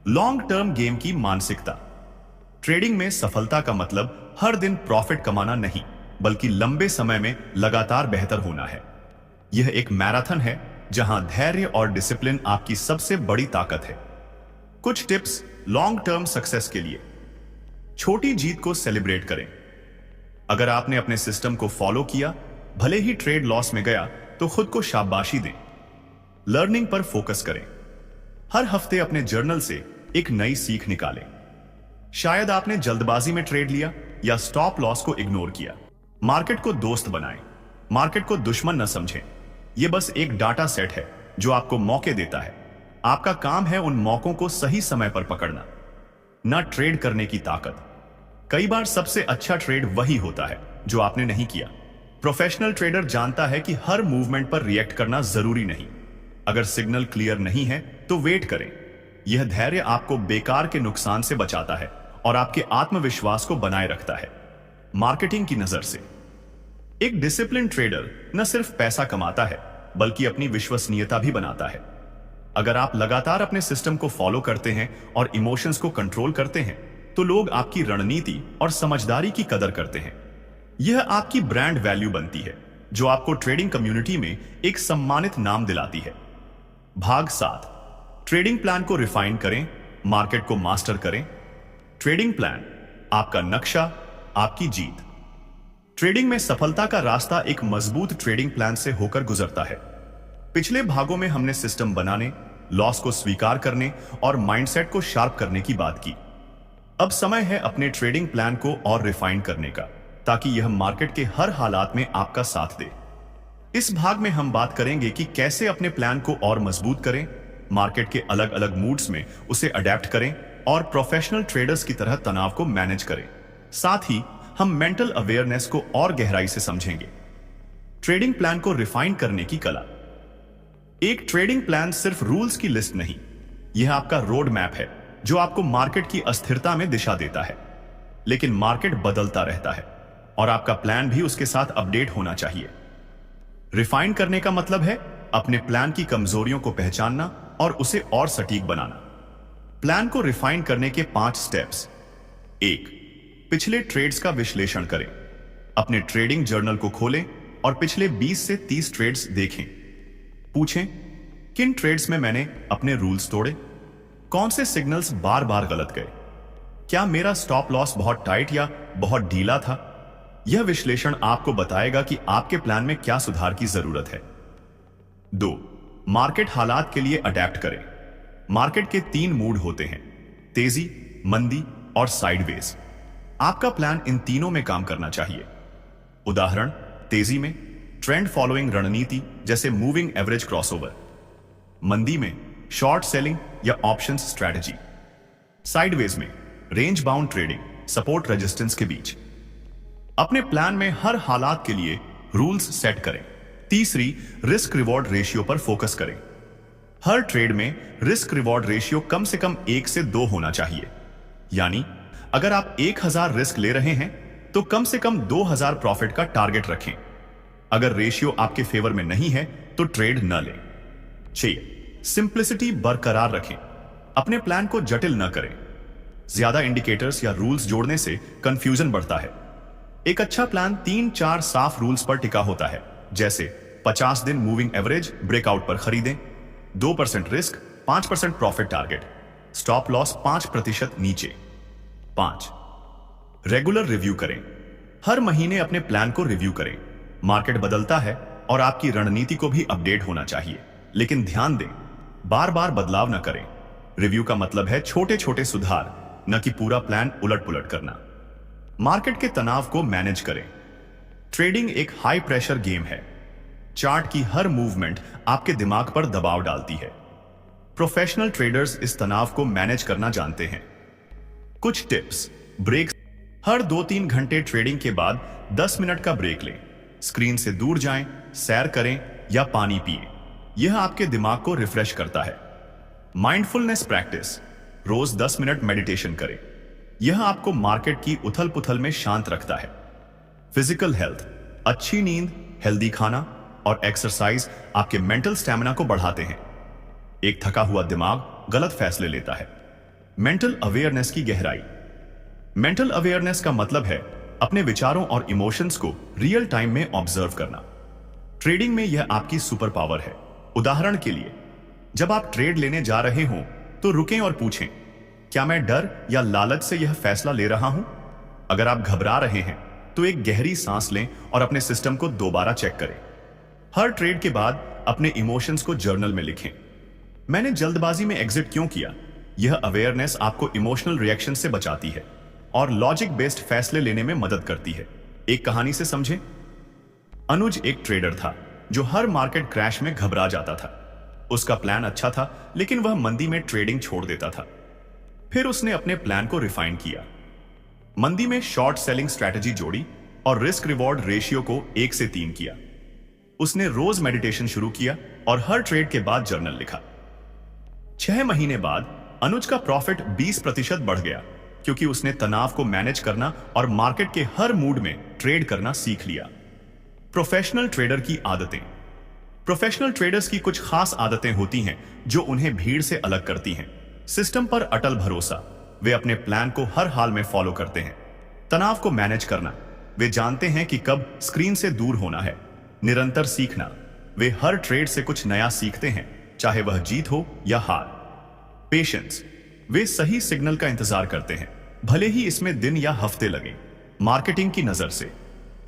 लॉन्ग टर्म गेम की मानसिकता। ट्रेडिंग में सफलता का मतलब हर दिन प्रॉफिट कमाना नहीं, बल्कि लंबे समय में लगातार बेहतर होना है। यह एक मैराथन है जहां धैर्य और डिसिप्लिन आपकी सबसे बड़ी ताकत है। कुछ टिप्स लॉन्ग टर्म सक्सेस के लिए। छोटी जीत को सेलिब्रेट करें। अगर आपने अपने सिस्टम को फॉलो किया, भले ही ट्रेड लॉस में गया, तो खुद को शाबाशी दें। लर्निंग पर फोकस करें। हर हफ्ते अपने जर्नल से एक नई सीख निकालें। शायद आपने जल्दबाजी में ट्रेड लिया या स्टॉप लॉस को इग्नोर किया। मार्केट को दोस्त बनाएं, मार्केट को दुश्मन न समझें। यह बस एक डाटा सेट है जो आपको मौके देता है। आपका काम है उन मौकों को सही समय पर पकड़ना, ना ट्रेड करने की ताकत। कई बार सबसे अच्छा ट्रेड वही होता है जो आपने नहीं किया। प्रोफेशनल ट्रेडर जानता है कि हर मूवमेंट पर रिएक्ट करना जरूरी नहीं। अगर सिग्नल क्लियर नहीं है तो वेट करें। यह धैर्य आपको बेकार के नुकसान से बचाता है और आपके आत्मविश्वास को बनाए रखता है। मार्केटिंग की नजर से, एक डिसिप्लिन ट्रेडर न सिर्फ पैसा कमाता है बल्कि अपनी विश्वसनीयता भी बनाता है। अगर आप लगातार अपने सिस्टम को फॉलो करते हैं और इमोशंस को कंट्रोल करते हैं, तो लोग आपकी रणनीति और समझदारी की कदर करते हैं। यह आपकी ब्रांड वैल्यू बनती है जो आपको ट्रेडिंग कम्युनिटी में एक सम्मानित नाम दिलाती है। भाग 7, ट्रेडिंग प्लान को रिफाइन करें, मार्केट को मास्टर करें। ट्रेडिंग प्लान, आपका नक्शा, आपकी जीत। ट्रेडिंग में सफलता का रास्ता एक मजबूत ट्रेडिंग प्लान से होकर गुजरता है। पिछले भागों में हमने सिस्टम बनाने, लॉस को स्वीकार करने और माइंडसेट को शार्प करने की बात की। अब समय है अपने ट्रेडिंग प्लान को और रिफाइन करने का, ताकि यह मार्केट के हर हालात में आपका साथ दे। इस भाग में हम बात करेंगे कि कैसे अपने प्लान को और मजबूत करें, मार्केट के अलग अलग मूड्स में उसे अडेप्ट करें और प्रोफेशनल ट्रेडर्स की तरह तनाव को मैनेज करें। साथ ही हम मेंटल अवेयरनेस को और गहराई से समझेंगे। ट्रेडिंग प्लान को रिफाइन करने की कला। एक ट्रेडिंग प्लान सिर्फ रूल्स की लिस्ट नहीं, यह आपका रोड मैप है जो आपको मार्केट की अस्थिरता में दिशा देता है। लेकिन मार्केट बदलता रहता है और आपका प्लान भी उसके साथ अपडेट होना चाहिए। रिफाइन करने का मतलब है अपने प्लान की कमजोरियों को पहचानना और उसे और सटीक बनाना। प्लान को रिफाइन करने के 5 स्टेप्स। 1, पिछले ट्रेड्स का विश्लेषण करें। अपने ट्रेडिंग जर्नल को खोलें और पिछले 20 से 30 ट्रेड्स देखें। पूछें, किन ट्रेड्स में मैंने अपने रूल्स तोड़े? कौन से सिग्नल्स बार बार गलत गए? क्या मेरा स्टॉप लॉस बहुत टाइट या बहुत ढीला था? यह विश्लेषण आपको बताएगा कि आपके प्लान में क्या सुधार की जरूरत है। 2. मार्केट हालात के लिए अडेप्ट करें। मार्केट के 3 मूड होते हैं, तेजी, मंदी और साइडवेज। आपका प्लान इन तीनों में काम करना चाहिए। उदाहरण, तेजी में ट्रेंड फॉलोइंग रणनीति जैसे मूविंग एवरेज क्रॉसओवर। मंदी में शॉर्ट सेलिंग या ऑप्शंस स्ट्रेटजी। साइडवेज में range bound trading, support resistance के बीच। अपने प्लान में हर हालात के लिए रूल्स सेट करें। तीसरी, रिस्क रिवॉर्ड रेशियो पर फोकस करें। हर ट्रेड में रिस्क रिवॉर्ड रेशियो कम से कम 1 से 2 होना चाहिए। यानी अगर आप 1000 रिस्क ले रहे हैं तो कम से कम 2000 प्रॉफिट का टारगेट रखें। अगर रेशियो आपके फेवर में नहीं है तो ट्रेड न लें। 6. सिंप्लिसिटी बरकरार रखें। अपने प्लान को जटिल न करें। ज्यादा इंडिकेटर्स या रूल्स जोड़ने से कंफ्यूजन बढ़ता है। एक अच्छा प्लान 3-4 साफ रूल्स पर टिका होता है, जैसे 50 दिन मूविंग एवरेज ब्रेकआउट पर खरीदें, 2% risk, 5% profit target, stop loss 5% नीचे। 5. रेगुलर रिव्यू करें। हर महीने अपने प्लान को रिव्यू करें। मार्केट बदलता है और आपकी रणनीति को भी अपडेट होना चाहिए, लेकिन ध्यान दें, बार बार बदलाव न करें। रिव्यू का मतलब है छोटे छोटे सुधार, न कि पूरा प्लान उलट पुलट करना। मार्केट के तनाव को मैनेज करें। ट्रेडिंग एक हाई प्रेशर गेम है। चार्ट की हर मूवमेंट आपके दिमाग पर दबाव डालती है। प्रोफेशनल ट्रेडर्स इस तनाव को मैनेज करना जानते हैं। कुछ टिप्स। ब्रेक। हर 2-3 घंटे ट्रेडिंग के बाद 10 मिनट का ब्रेक लें। स्क्रीन से दूर जाएं, सैर करें या पानी पिएं। यह आपके दिमाग को रिफ्रेश करता है। Mindfulness practice. रोज 10 मिनट मेडिटेशन करें। यह आपको मार्केट की उथल पुथल में शांत रखता है। Physical health. अच्छी नींद, हेल्दी खाना और एक्सरसाइज आपके मेंटल स्टैमिना को बढ़ाते हैं। एक थका हुआ दिमाग गलत फैसले लेता है। मेंटल अवेयरनेस की गहराई। मेंटल अवेयरनेस का मतलब है अपने विचारों और इमोशंस को रियल टाइम में ऑब्जर्व करना। ट्रेडिंग में यह आपकी सुपर पावर है। उदाहरण के लिए, जब आप ट्रेड लेने जा रहे हों तो रुकें और पूछें, क्या मैं डर या लालच से यह फैसला ले रहा हूं? अगर आप घबरा रहे हैं तो एक गहरी सांस लें और अपने सिस्टम को दोबारा चेक करें। हर ट्रेड के बाद अपने इमोशंस को जर्नल में लिखें। मैंने जल्दबाजी में एग्जिट क्यों किया? यह अवेयरनेस आपको इमोशनल रिएक्शन से बचाती है और लॉजिक बेस्ड फैसले लेने में मदद करती है। एक कहानी से समझें। अनुज एक ट्रेडर था जो हर मार्केट क्रैश में घबरा जाता था। उसका प्लान अच्छा था, लेकिन वह मंदी में ट्रेडिंग छोड़ देता था। फिर उसने अपने प्लान को रिफाइन किया। मंदी में शॉर्ट सेलिंग स्ट्रैटेजी जोड़ी और रिस्क रिवॉर्ड रेशियो को 1 से 3 किया। उसने रोज मेडिटेशन शुरू किया और हर ट्रेड के बाद जर्नल लिखा। 6 महीने बाद अनुज का प्रॉफिट 20% बढ़ गया, क्योंकि उसने तनाव को मैनेज करना और मार्केट के हर मूड में ट्रेड करना सीख लिया। प्रोफेशनल ट्रेडर की आदतें। प्रोफेशनल ट्रेडर्स की कुछ खास आदतें होती हैं जो उन्हें भीड़ से अलग करती हैं। सिस्टम पर अटल भरोसा। वे अपने प्लान को हर हाल में फॉलो करते हैं। तनाव को मैनेज करना। वे जानते हैं कि कब स्क्रीन से दूर होना है। निरंतर सीखना। वे हर ट्रेड से कुछ नया सीखते हैं, चाहे वह जीत हो या हार। पेशेंस। वे सही सिग्नल का इंतजार करते हैं, भले ही इसमें दिन या हफ्ते लगे। मार्केटिंग की नजर से।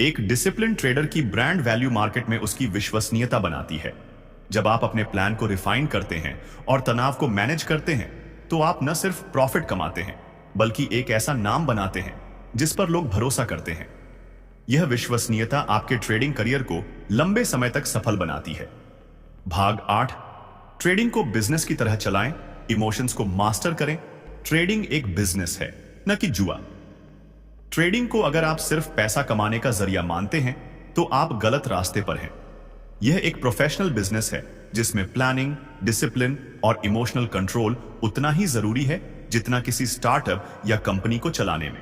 एक डिसिप्लिन ट्रेडर की ब्रांड वैल्यू मार्केट में उसकी विश्वसनीयता बनाती है। जब आप अपने प्लान को रिफाइन करते हैं और तनाव को मैनेज करते हैं तो आप न सिर्फ प्रॉफिट कमाते हैं, बल्कि एक ऐसा नाम बनाते हैं जिस पर लोग भरोसा करते हैं। यह विश्वसनीयता आपके ट्रेडिंग करियर को लंबे समय तक सफल बनाती है। भाग 8। ट्रेडिंग को बिजनेस की तरह चलाएं, इमोशंस को मास्टर करें। ट्रेडिंग एक बिजनेस है, न कि जुआ। ट्रेडिंग को अगर आप सिर्फ पैसा कमाने का जरिया मानते हैं तो आप गलत रास्ते पर हैं। यह एक प्रोफेशनल बिजनेस है जिसमें प्लानिंग, डिसिप्लिन और इमोशनल कंट्रोल उतना ही जरूरी है जितना किसी स्टार्टअप या कंपनी को चलाने में।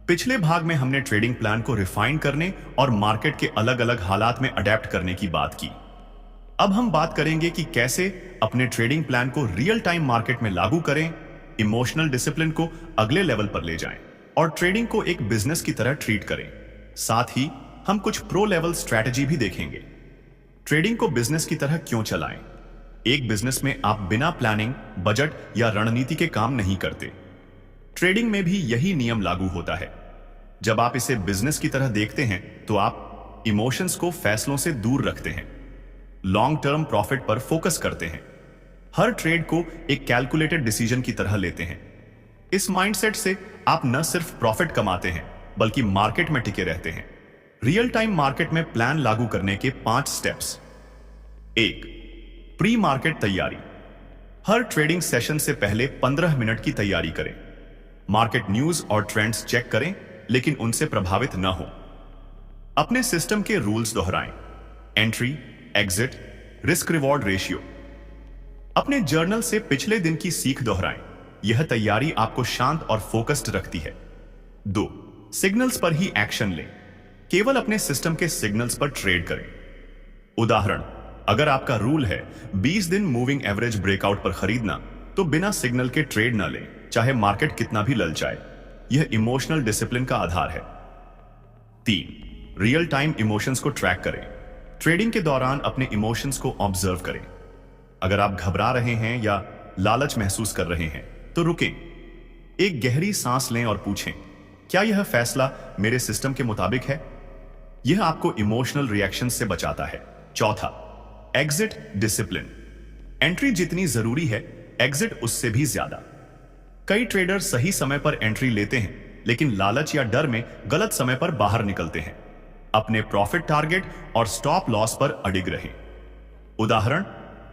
पिछले भाग में हमने ट्रेडिंग प्लान को रिफाइन करने और मार्केट के अलग अलग हालात में अडेप्ट करने की बात की। अब हम बात करेंगे कि कैसे अपने ट्रेडिंग प्लान को रियल टाइम मार्केट में लागू करें, इमोशनल डिसिप्लिन को अगले लेवल पर ले जाएं और ट्रेडिंग को एक बिजनेस की तरह ट्रीट करें। साथ ही हम कुछ प्रो लेवल स्ट्रैटेजी भी देखेंगे। ट्रेडिंग को बिजनेस की तरह क्यों चलाएं? एक बिजनेस में आप बिना प्लानिंग, बजट या रणनीति के काम नहीं करते। ट्रेडिंग में भी यही नियम लागू होता है। जब आप इसे बिजनेस की तरह देखते हैं तो आप इमोशंस को फैसलों से दूर रखते हैं, लॉन्ग टर्म प्रॉफिट पर फोकस करते हैं, हर ट्रेड को एक कैलकुलेटेड डिसीजन की तरह लेते हैं। इस माइंडसेट से आप न सिर्फ प्रॉफिट कमाते हैं बल्कि मार्केट में टिके रहते हैं। रियल टाइम मार्केट में प्लान लागू करने के 5 स्टेप्स। 1. प्री मार्केट तैयारी। हर ट्रेडिंग सेशन से पहले 15 मिनट की तैयारी करें। मार्केट न्यूज और ट्रेंड्स चेक करें, लेकिन उनसे प्रभावित न हो। अपने सिस्टम के रूल्स दोहराएं, entry, exit, risk reward ratio. अपने जर्नल से पिछले दिन की सीख दोहराएं। यह तैयारी आपको शांत और फोकस्ड रखती है। 2. सिग्नल्स पर ही एक्शन लें। केवल अपने सिस्टम के सिग्नल्स पर ट्रेड करें। उदाहरण, अगर आपका रूल है 20 दिन मूविंग एवरेज ब्रेकआउट पर खरीदना, तो बिना सिग्नल के ट्रेड न लें, चाहे मार्केट कितना भी ललचाए। यह इमोशनल डिसिप्लिन का आधार है। 3. रियल टाइम इमोशंस को ट्रैक करें। ट्रेडिंग के दौरान अपने इमोशंस को ऑब्जर्व करें। अगर आप घबरा रहे हैं या लालच महसूस कर रहे हैं तो रुकें, एक गहरी सांस लें और पूछें, क्या यह फैसला मेरे सिस्टम के मुताबिक है? यह आपको इमोशनल रिएक्शन से बचाता है। 4. Exit discipline. एंट्री जितनी जरूरी है, एग्जिट उससे भी ज्यादा। कई ट्रेडर सही समय पर एंट्री लेते हैं, लेकिन लालच या डर में गलत समय पर बाहर निकलते हैं। अपने प्रॉफिट टारगेट और स्टॉप लॉस पर अडिग रहें। उदाहरण,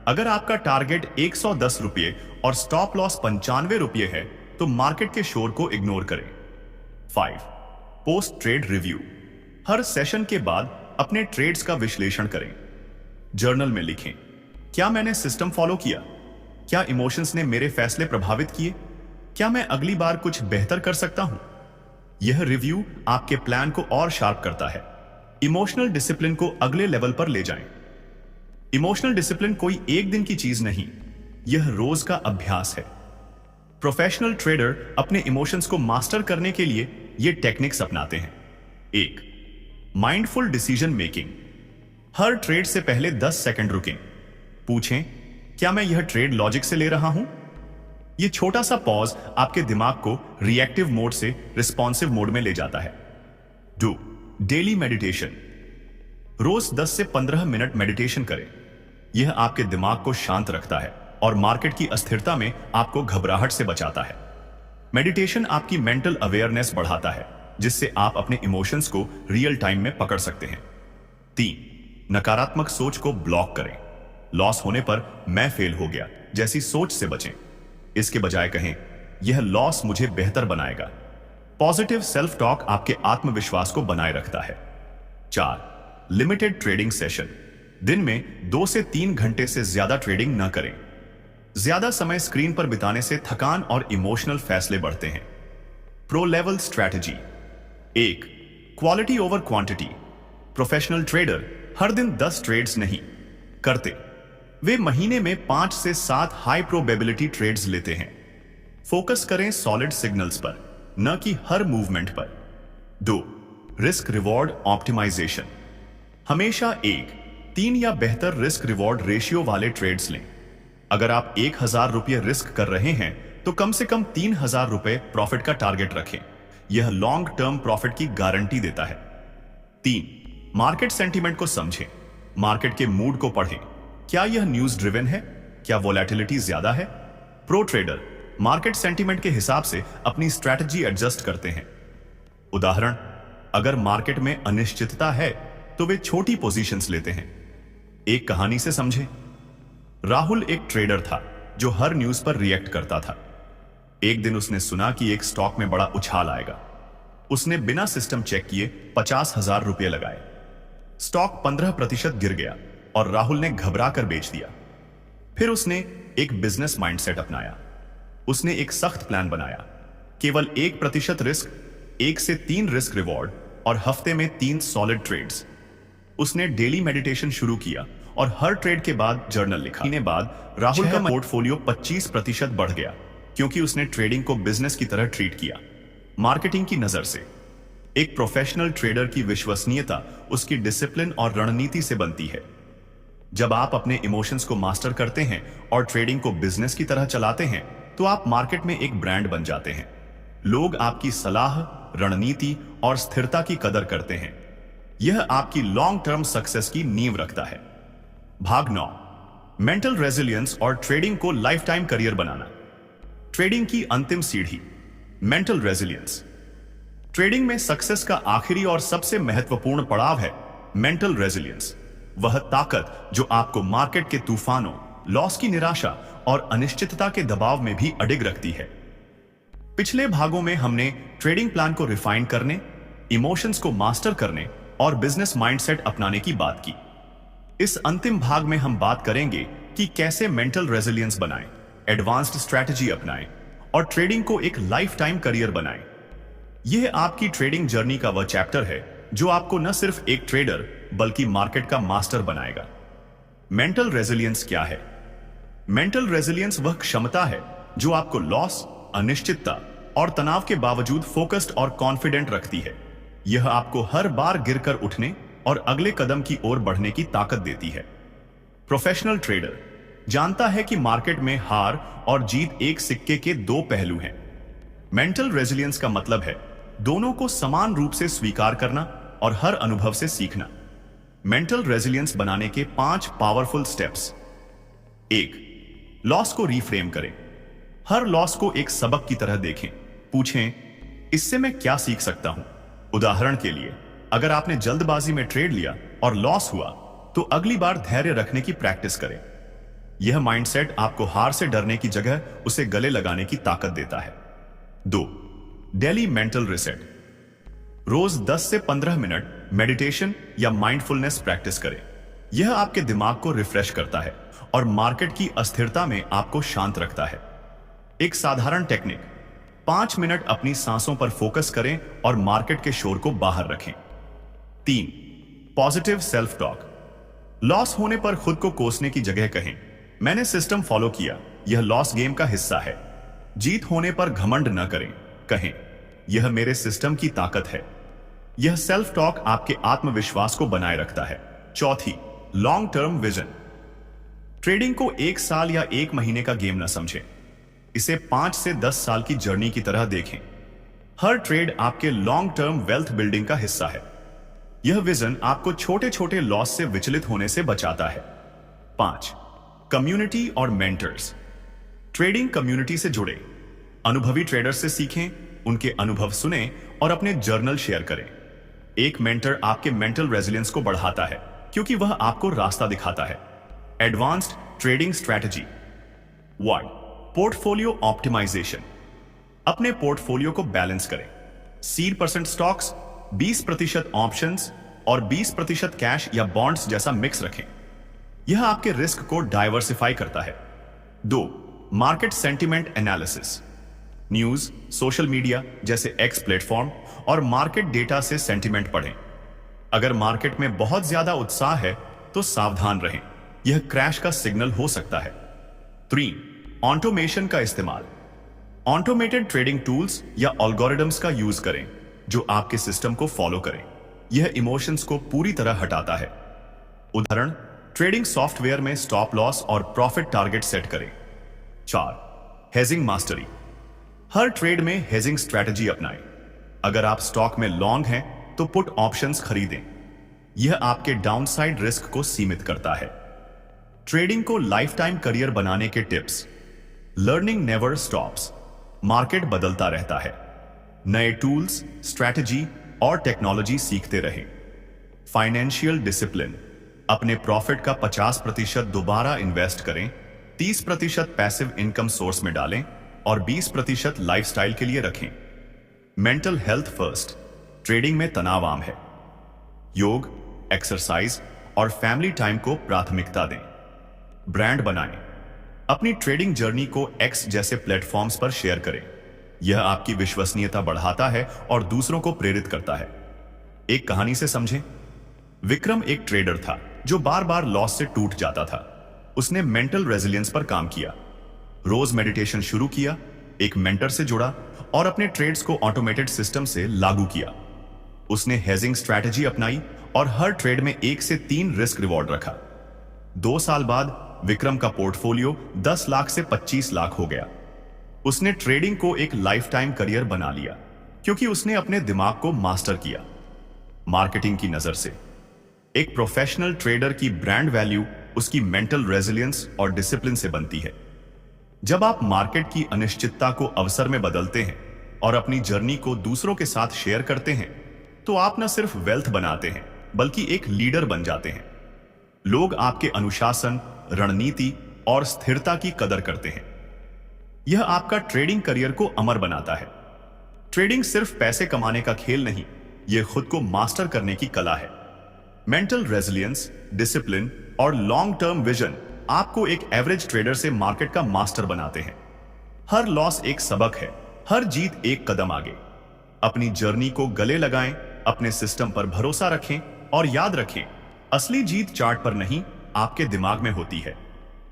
अगर आपका टारगेट 110 रुपये और स्टॉप लॉस 95 रुपये है, तो मार्केट के शोर को इग्नोर करें। 5. Post trade review. हर सेशन के बाद अपने ट्रेड्स का विश्लेषण करें। जर्नल में लिखें, क्या मैंने सिस्टम फॉलो किया? क्या इमोशंस ने मेरे फैसले प्रभावित किए? क्या मैं अगली बार कुछ बेहतर कर सकता हूं? यह रिव्यू आपके प्लान को और शार्प करता है। इमोशनल डिसिप्लिन को अगले लेवल पर ले जाएं। इमोशनल डिसिप्लिन कोई एक दिन की चीज नहीं, यह रोज का अभ्यास है। प्रोफेशनल ट्रेडर अपने इमोशंस को मास्टर करने के लिए ये टेक्निक्स अपनाते हैं। 1. Mindful decision making. हर ट्रेड से पहले 10 सेकंड रुकें। पूछें, क्या मैं यह ट्रेड लॉजिक से ले रहा हूं? यह छोटा सा पॉज आपके दिमाग को रिएक्टिव मोड से रिस्पॉन्सिव मोड में ले जाता है। 2. Daily meditation. रोज 10 से 15 मिनट मेडिटेशन करें। यह आपके दिमाग को शांत रखता है और मार्केट की अस्थिरता में आपको घबराहट से बचाता है। मेडिटेशन आपकी मेंटल अवेयरनेस बढ़ाता है, जिससे आप अपने इमोशंस को रियल टाइम में पकड़ सकते हैं। 3. नकारात्मक सोच को ब्लॉक करें। लॉस होने पर मैं फेल हो गया जैसी सोच से बचें। इसके बजाय कहें, यह लॉस मुझे बेहतर बनाएगा। पॉजिटिव सेल्फ टॉक आपके आत्मविश्वास को बनाए रखता है। 4. Limited trading session. दिन में 2 से 3 घंटे से ज्यादा ट्रेडिंग न करें। ज्यादा समय स्क्रीन पर बिताने से थकान और इमोशनल फैसले बढ़ते हैं। Pro level strategy. 1. Quality over quantity. Professional trader हर दिन 10 ट्रेड्स नहीं करते, वे महीने में 5 से 7 हाई प्रोबेबिलिटी ट्रेड्स लेते हैं। फोकस करें सॉलिड सिग्नल्स पर, न कि हर मूवमेंट पर। 2. Risk reward optimization. हमेशा 1, 3 या बेहतर रिस्क रिवॉर्ड रेशियो वाले ट्रेड्स लें। अगर आप 1000 रुपये रिस्क कर रहे हैं तो कम से कम 3000 रुपये प्रॉफिट का टारगेट रखें। यह लॉन्ग टर्म प्रॉफिट की गारंटी देता है। 3. मार्केट सेंटीमेंट को समझें। मार्केट के मूड को पढ़ें। क्या यह न्यूज ड्रिवन है? क्या वोलेटिलिटी ज्यादा है? प्रो ट्रेडर मार्केट सेंटीमेंट के हिसाब से अपनी स्ट्रैटेजी एडजस्ट करते हैं। उदाहरण, अगर मार्केट में अनिश्चितता है तो वे छोटी पोजीशंस लेते हैं। एक कहानी से समझें। राहुल एक ट्रेडर था जो हर न्यूज पर रिएक्ट करता था। एक दिन उसने सुना कि एक स्टॉक में बड़ा उछाल आएगा। उसने बिना सिस्टम चेक किए 50,000 रुपये लगाए। स्टॉक 15% गिर गया और राहुल ने घबरा कर बेच दिया। फिर उसने एक बिजनेस माइंडसेट अपनाया। उसने एक सख्त प्लान बनाया, केवल 1% रिस्क, 1 से 3 रिस्क रिवॉर्ड और हफ्ते में 3 सॉलिड ट्रेड्स। उसने डेली मेडिटेशन शुरू किया और हर ट्रेड के बाद जर्नल लिखा। महीने बाद राहुल का पोर्टफोलियो 25% बढ़ गया, क्योंकि उसने ट्रेडिंग को बिजनेस की तरह ट्रीट किया। मार्केटिंग की नजर से एक प्रोफेशनल ट्रेडर की विश्वसनीयता उसकी डिसिप्लिन और रणनीति से बनती है। जब आप अपने इमोशंस को मास्टर करते हैं और ट्रेडिंग को बिजनेस की तरह चलाते हैं, तो आप मार्केट में एक ब्रांड बन जाते हैं। लोग आपकी सलाह रणनीति और स्थिरता की कदर करते हैं। यह आपकी लॉन्ग टर्म सक्सेस की नींव रखता है। भाग 9, मेंटल रेजिलियंस और ट्रेडिंग को लाइफ टाइम करियर बनाना। ट्रेडिंग की अंतिम सीढ़ी, मेंटल रेजिलियंस। ट्रेडिंग में सक्सेस का आखिरी और सबसे महत्वपूर्ण पड़ाव है मेंटल रेजिलियंस। वह ताकत जो आपको मार्केट के तूफानों, लॉस की निराशा और अनिश्चितता के दबाव में भी अडिग रखती है। पिछले भागों में हमने ट्रेडिंग प्लान को रिफाइन करने, इमोशंस को मास्टर करने और बिजनेस माइंडसेट अपनाने की बात की। इस अंतिम भाग में हम बात करेंगे कि कैसे मेंटल रेजिलियंस बनाएं, एडवांस्ड स्ट्रैटेजी अपनाएं और ट्रेडिंग को एक लाइफ टाइम करियर बनाएं। यह आपकी ट्रेडिंग जर्नी का वह चैप्टर है जो आपको न सिर्फ एक ट्रेडर बल्कि मार्केट का मास्टर बनाएगा। मेंटल रेजिलियंस क्या है? मेंटल रेजिलियंस वह क्षमता है जो आपको लॉस, अनिश्चितता और तनाव के बावजूद फोकस्ड और कॉन्फिडेंट रखती है। यह आपको हर बार गिरकर उठने और अगले कदम की ओर बढ़ने की ताकत देती है। प्रोफेशनल ट्रेडर जानता है कि मार्केट में हार और जीत एक सिक्के के दो पहलू हैं। मेंटल रेजिलियंस का मतलब है दोनों को समान रूप से स्वीकार करना और हर अनुभव से सीखना। मेंटल रेजिलियंस बनाने के 5 पावरफुल स्टेप्स। 1, लॉस को रीफ्रेम करें। हर लॉस को एक सबक की तरह देखें। पूछें, इससे मैं क्या सीख सकता हूं? उदाहरण के लिए, अगर आपने जल्दबाजी में ट्रेड लिया और लॉस हुआ, तो अगली बार धैर्य रखने की प्रैक्टिस करें। यह माइंडसेट आपको हार से डरने की जगह उसे गले लगाने की ताकत देता है। 2, डेली मेंटल रिसेट। रोज 10 से 15 मिनट मेडिटेशन या माइंडफुलनेस प्रैक्टिस करें। यह आपके दिमाग को रिफ्रेश करता है और मार्केट की अस्थिरता में आपको शांत रखता है। एक साधारण टेक्निक, 5 मिनट अपनी सांसों पर फोकस करें और मार्केट के शोर को बाहर रखें। 3, पॉजिटिव सेल्फ टॉक। लॉस होने पर खुद को कोसने की जगह कहें, मैंने सिस्टम फॉलो किया, यह लॉस गेम का हिस्सा है। जीत होने पर घमंड न करें, कहें, यह मेरे सिस्टम की ताकत है। यह सेल्फ टॉक आपके आत्मविश्वास को बनाए रखता है। चौथी, लॉन्ग टर्म विजन। ट्रेडिंग को 1 साल या 1 महीने का गेम न समझें, इसे 5 से 10 साल की जर्नी की तरह देखें। हर ट्रेड आपके लॉन्ग टर्म वेल्थ बिल्डिंग का हिस्सा है। यह विजन आपको छोटे छोटे लॉस से विचलित होने से बचाता है। 5, कम्युनिटी और मेंटर्स। ट्रेडिंग कम्युनिटी से जुड़े, अनुभवी ट्रेडर्स से सीखें, उनके अनुभव सुने और अपने जर्नल शेयर करें। एक मेंटर आपके मेंटल रेजिलियंस को बढ़ाता है क्योंकि वह आपको रास्ता दिखाता है। Advanced trading strategy. 1, portfolio optimization. अपने पोर्टफोलियो को बैलेंस करें। सीड % स्टॉक्स, 20% ऑप्शंस और 20% कैश या बॉन्ड्स जैसा मिक्स रखें। यह आपके रिस्क को डाइवर्सिफाई करता है। 2, market sentiment analysis. News, social media जैसे एक्स प्लेटफॉर्म और मार्केट डेटा से सेंटिमेंट पढ़ें। अगर मार्केट में बहुत ज्यादा उत्साह है तो सावधान रहें, यह क्रैश का सिग्नल हो सकता है। 3, ऑटोमेशन का इस्तेमाल। ऑटोमेटेड ट्रेडिंग टूल्स या एल्गोरिदम्स का यूज करें जो आपके सिस्टम को फॉलो करें। यह इमोशंस को पूरी तरह हटाता है। उदाहरण, ट्रेडिंग सॉफ्टवेयर में स्टॉप लॉस और प्रॉफिट टारगेट सेट करें। 4, हेजिंग मास्टरी। हर ट्रेड में हेजिंग स्ट्रैटेजी अपनाएं। अगर आप स्टॉक में लॉन्ग हैं तो पुट ऑप्शंस खरीदें। यह आपके डाउनसाइड रिस्क को सीमित करता है। ट्रेडिंग को लाइफ टाइम करियर बनाने के tips. Learning never stops. Market बदलता रहता है। नए टूल्स, स्ट्रैटेजी और टेक्नोलॉजी सीखते रहें। Financial discipline. अपने प्रॉफिट का 50% दोबारा इन्वेस्ट करें, 30% पैसिव इनकम सोर्स में डालें और 20% लाइफस्टाइल के लिए रखें। Mental health first. ट्रेडिंग में तनाव आम है। योग, एक्सरसाइज और फैमिली टाइम को प्राथमिकता दें। ब्रांड बनाएं। अपनी ट्रेडिंग जर्नी को एक्स जैसे प्लेटफॉर्म्स पर शेयर करें। यह आपकी विश्वसनीयता बढ़ाता है और दूसरों को प्रेरित करता है। एक कहानी से समझें। विक्रम एक ट्रेडर था जो बार बार लॉस से टूट जाता था। उसने मेंटल रेजिलियंस पर काम किया, रोज मेडिटेशन शुरू किया, एक मेंटर से जुड़ा और अपने ट्रेड्स को ऑटोमेटेड सिस्टम से लागू किया। उसने हेजिंग स्ट्रैटेजी अपनाई और हर ट्रेड में 1 से 3 रिस्क रिवॉर्ड रखा। 2 साल बाद विक्रम का पोर्टफोलियो 10 लाख से 25 लाख हो गया। उसने ट्रेडिंग को एक लाइफ टाइम करियर बना लिया। क्योंकि उसने अपने दिमाग को मास्टर किया मार्केटिंग की नजर से। एक प्रोफेशनल ट्रेडर की ब्रांड वैल्यू उसकी मेंटल रेजिलियंस और डिसिप्लिन से बनती है। जब आप मार्केट की अनिश्चितता को अवसर में बदलते हैं और अपनी जर्नी को दूसरों के साथ शेयर करते हैं, तो आप न सिर्फ वेल्थ बनाते हैं बल्कि एक लीडर बन जाते हैं। लोग आपके अनुशासन, रणनीति और स्थिरता की कदर करते हैं। यह आपका ट्रेडिंग करियर को अमर बनाता है। ट्रेडिंग सिर्फ पैसे कमाने का खेल नहीं, यह खुद को मास्टर करने की कला है। मेंटल रेजिलियंस, डिसिप्लिन और लॉन्ग टर्म विजन आपको एक एवरेज ट्रेडर से मार्केट का मास्टर बनाते हैं। हर लॉस एक सबक है, हर जीत एक कदम आगे। अपनी जर्नी को गले लगाएं, अपने सिस्टम पर भरोसा रखें और याद रखें, असली जीत चार्ट पर नहीं, आपके दिमाग में होती है।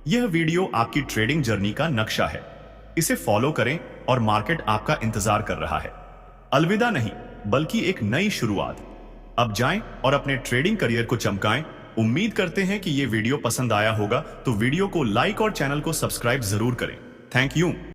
यह वीडियो आपकी ट्रेडिंग जर्नी का नक्शा है। इसे फॉलो करें और मार्केट आपका इंतजार कर रहा है। अलविदा नहीं, बल्कि एक नई शुरुआत। अब जाएं और अपने ट्रेडिंग करियर को चमकाएं। उम्मीद करते हैं कि यह वीडियो पसंद आया होगा, तो वीडियो को लाइक और चैनल को सब्सक्राइब जरूर करें। Thank you.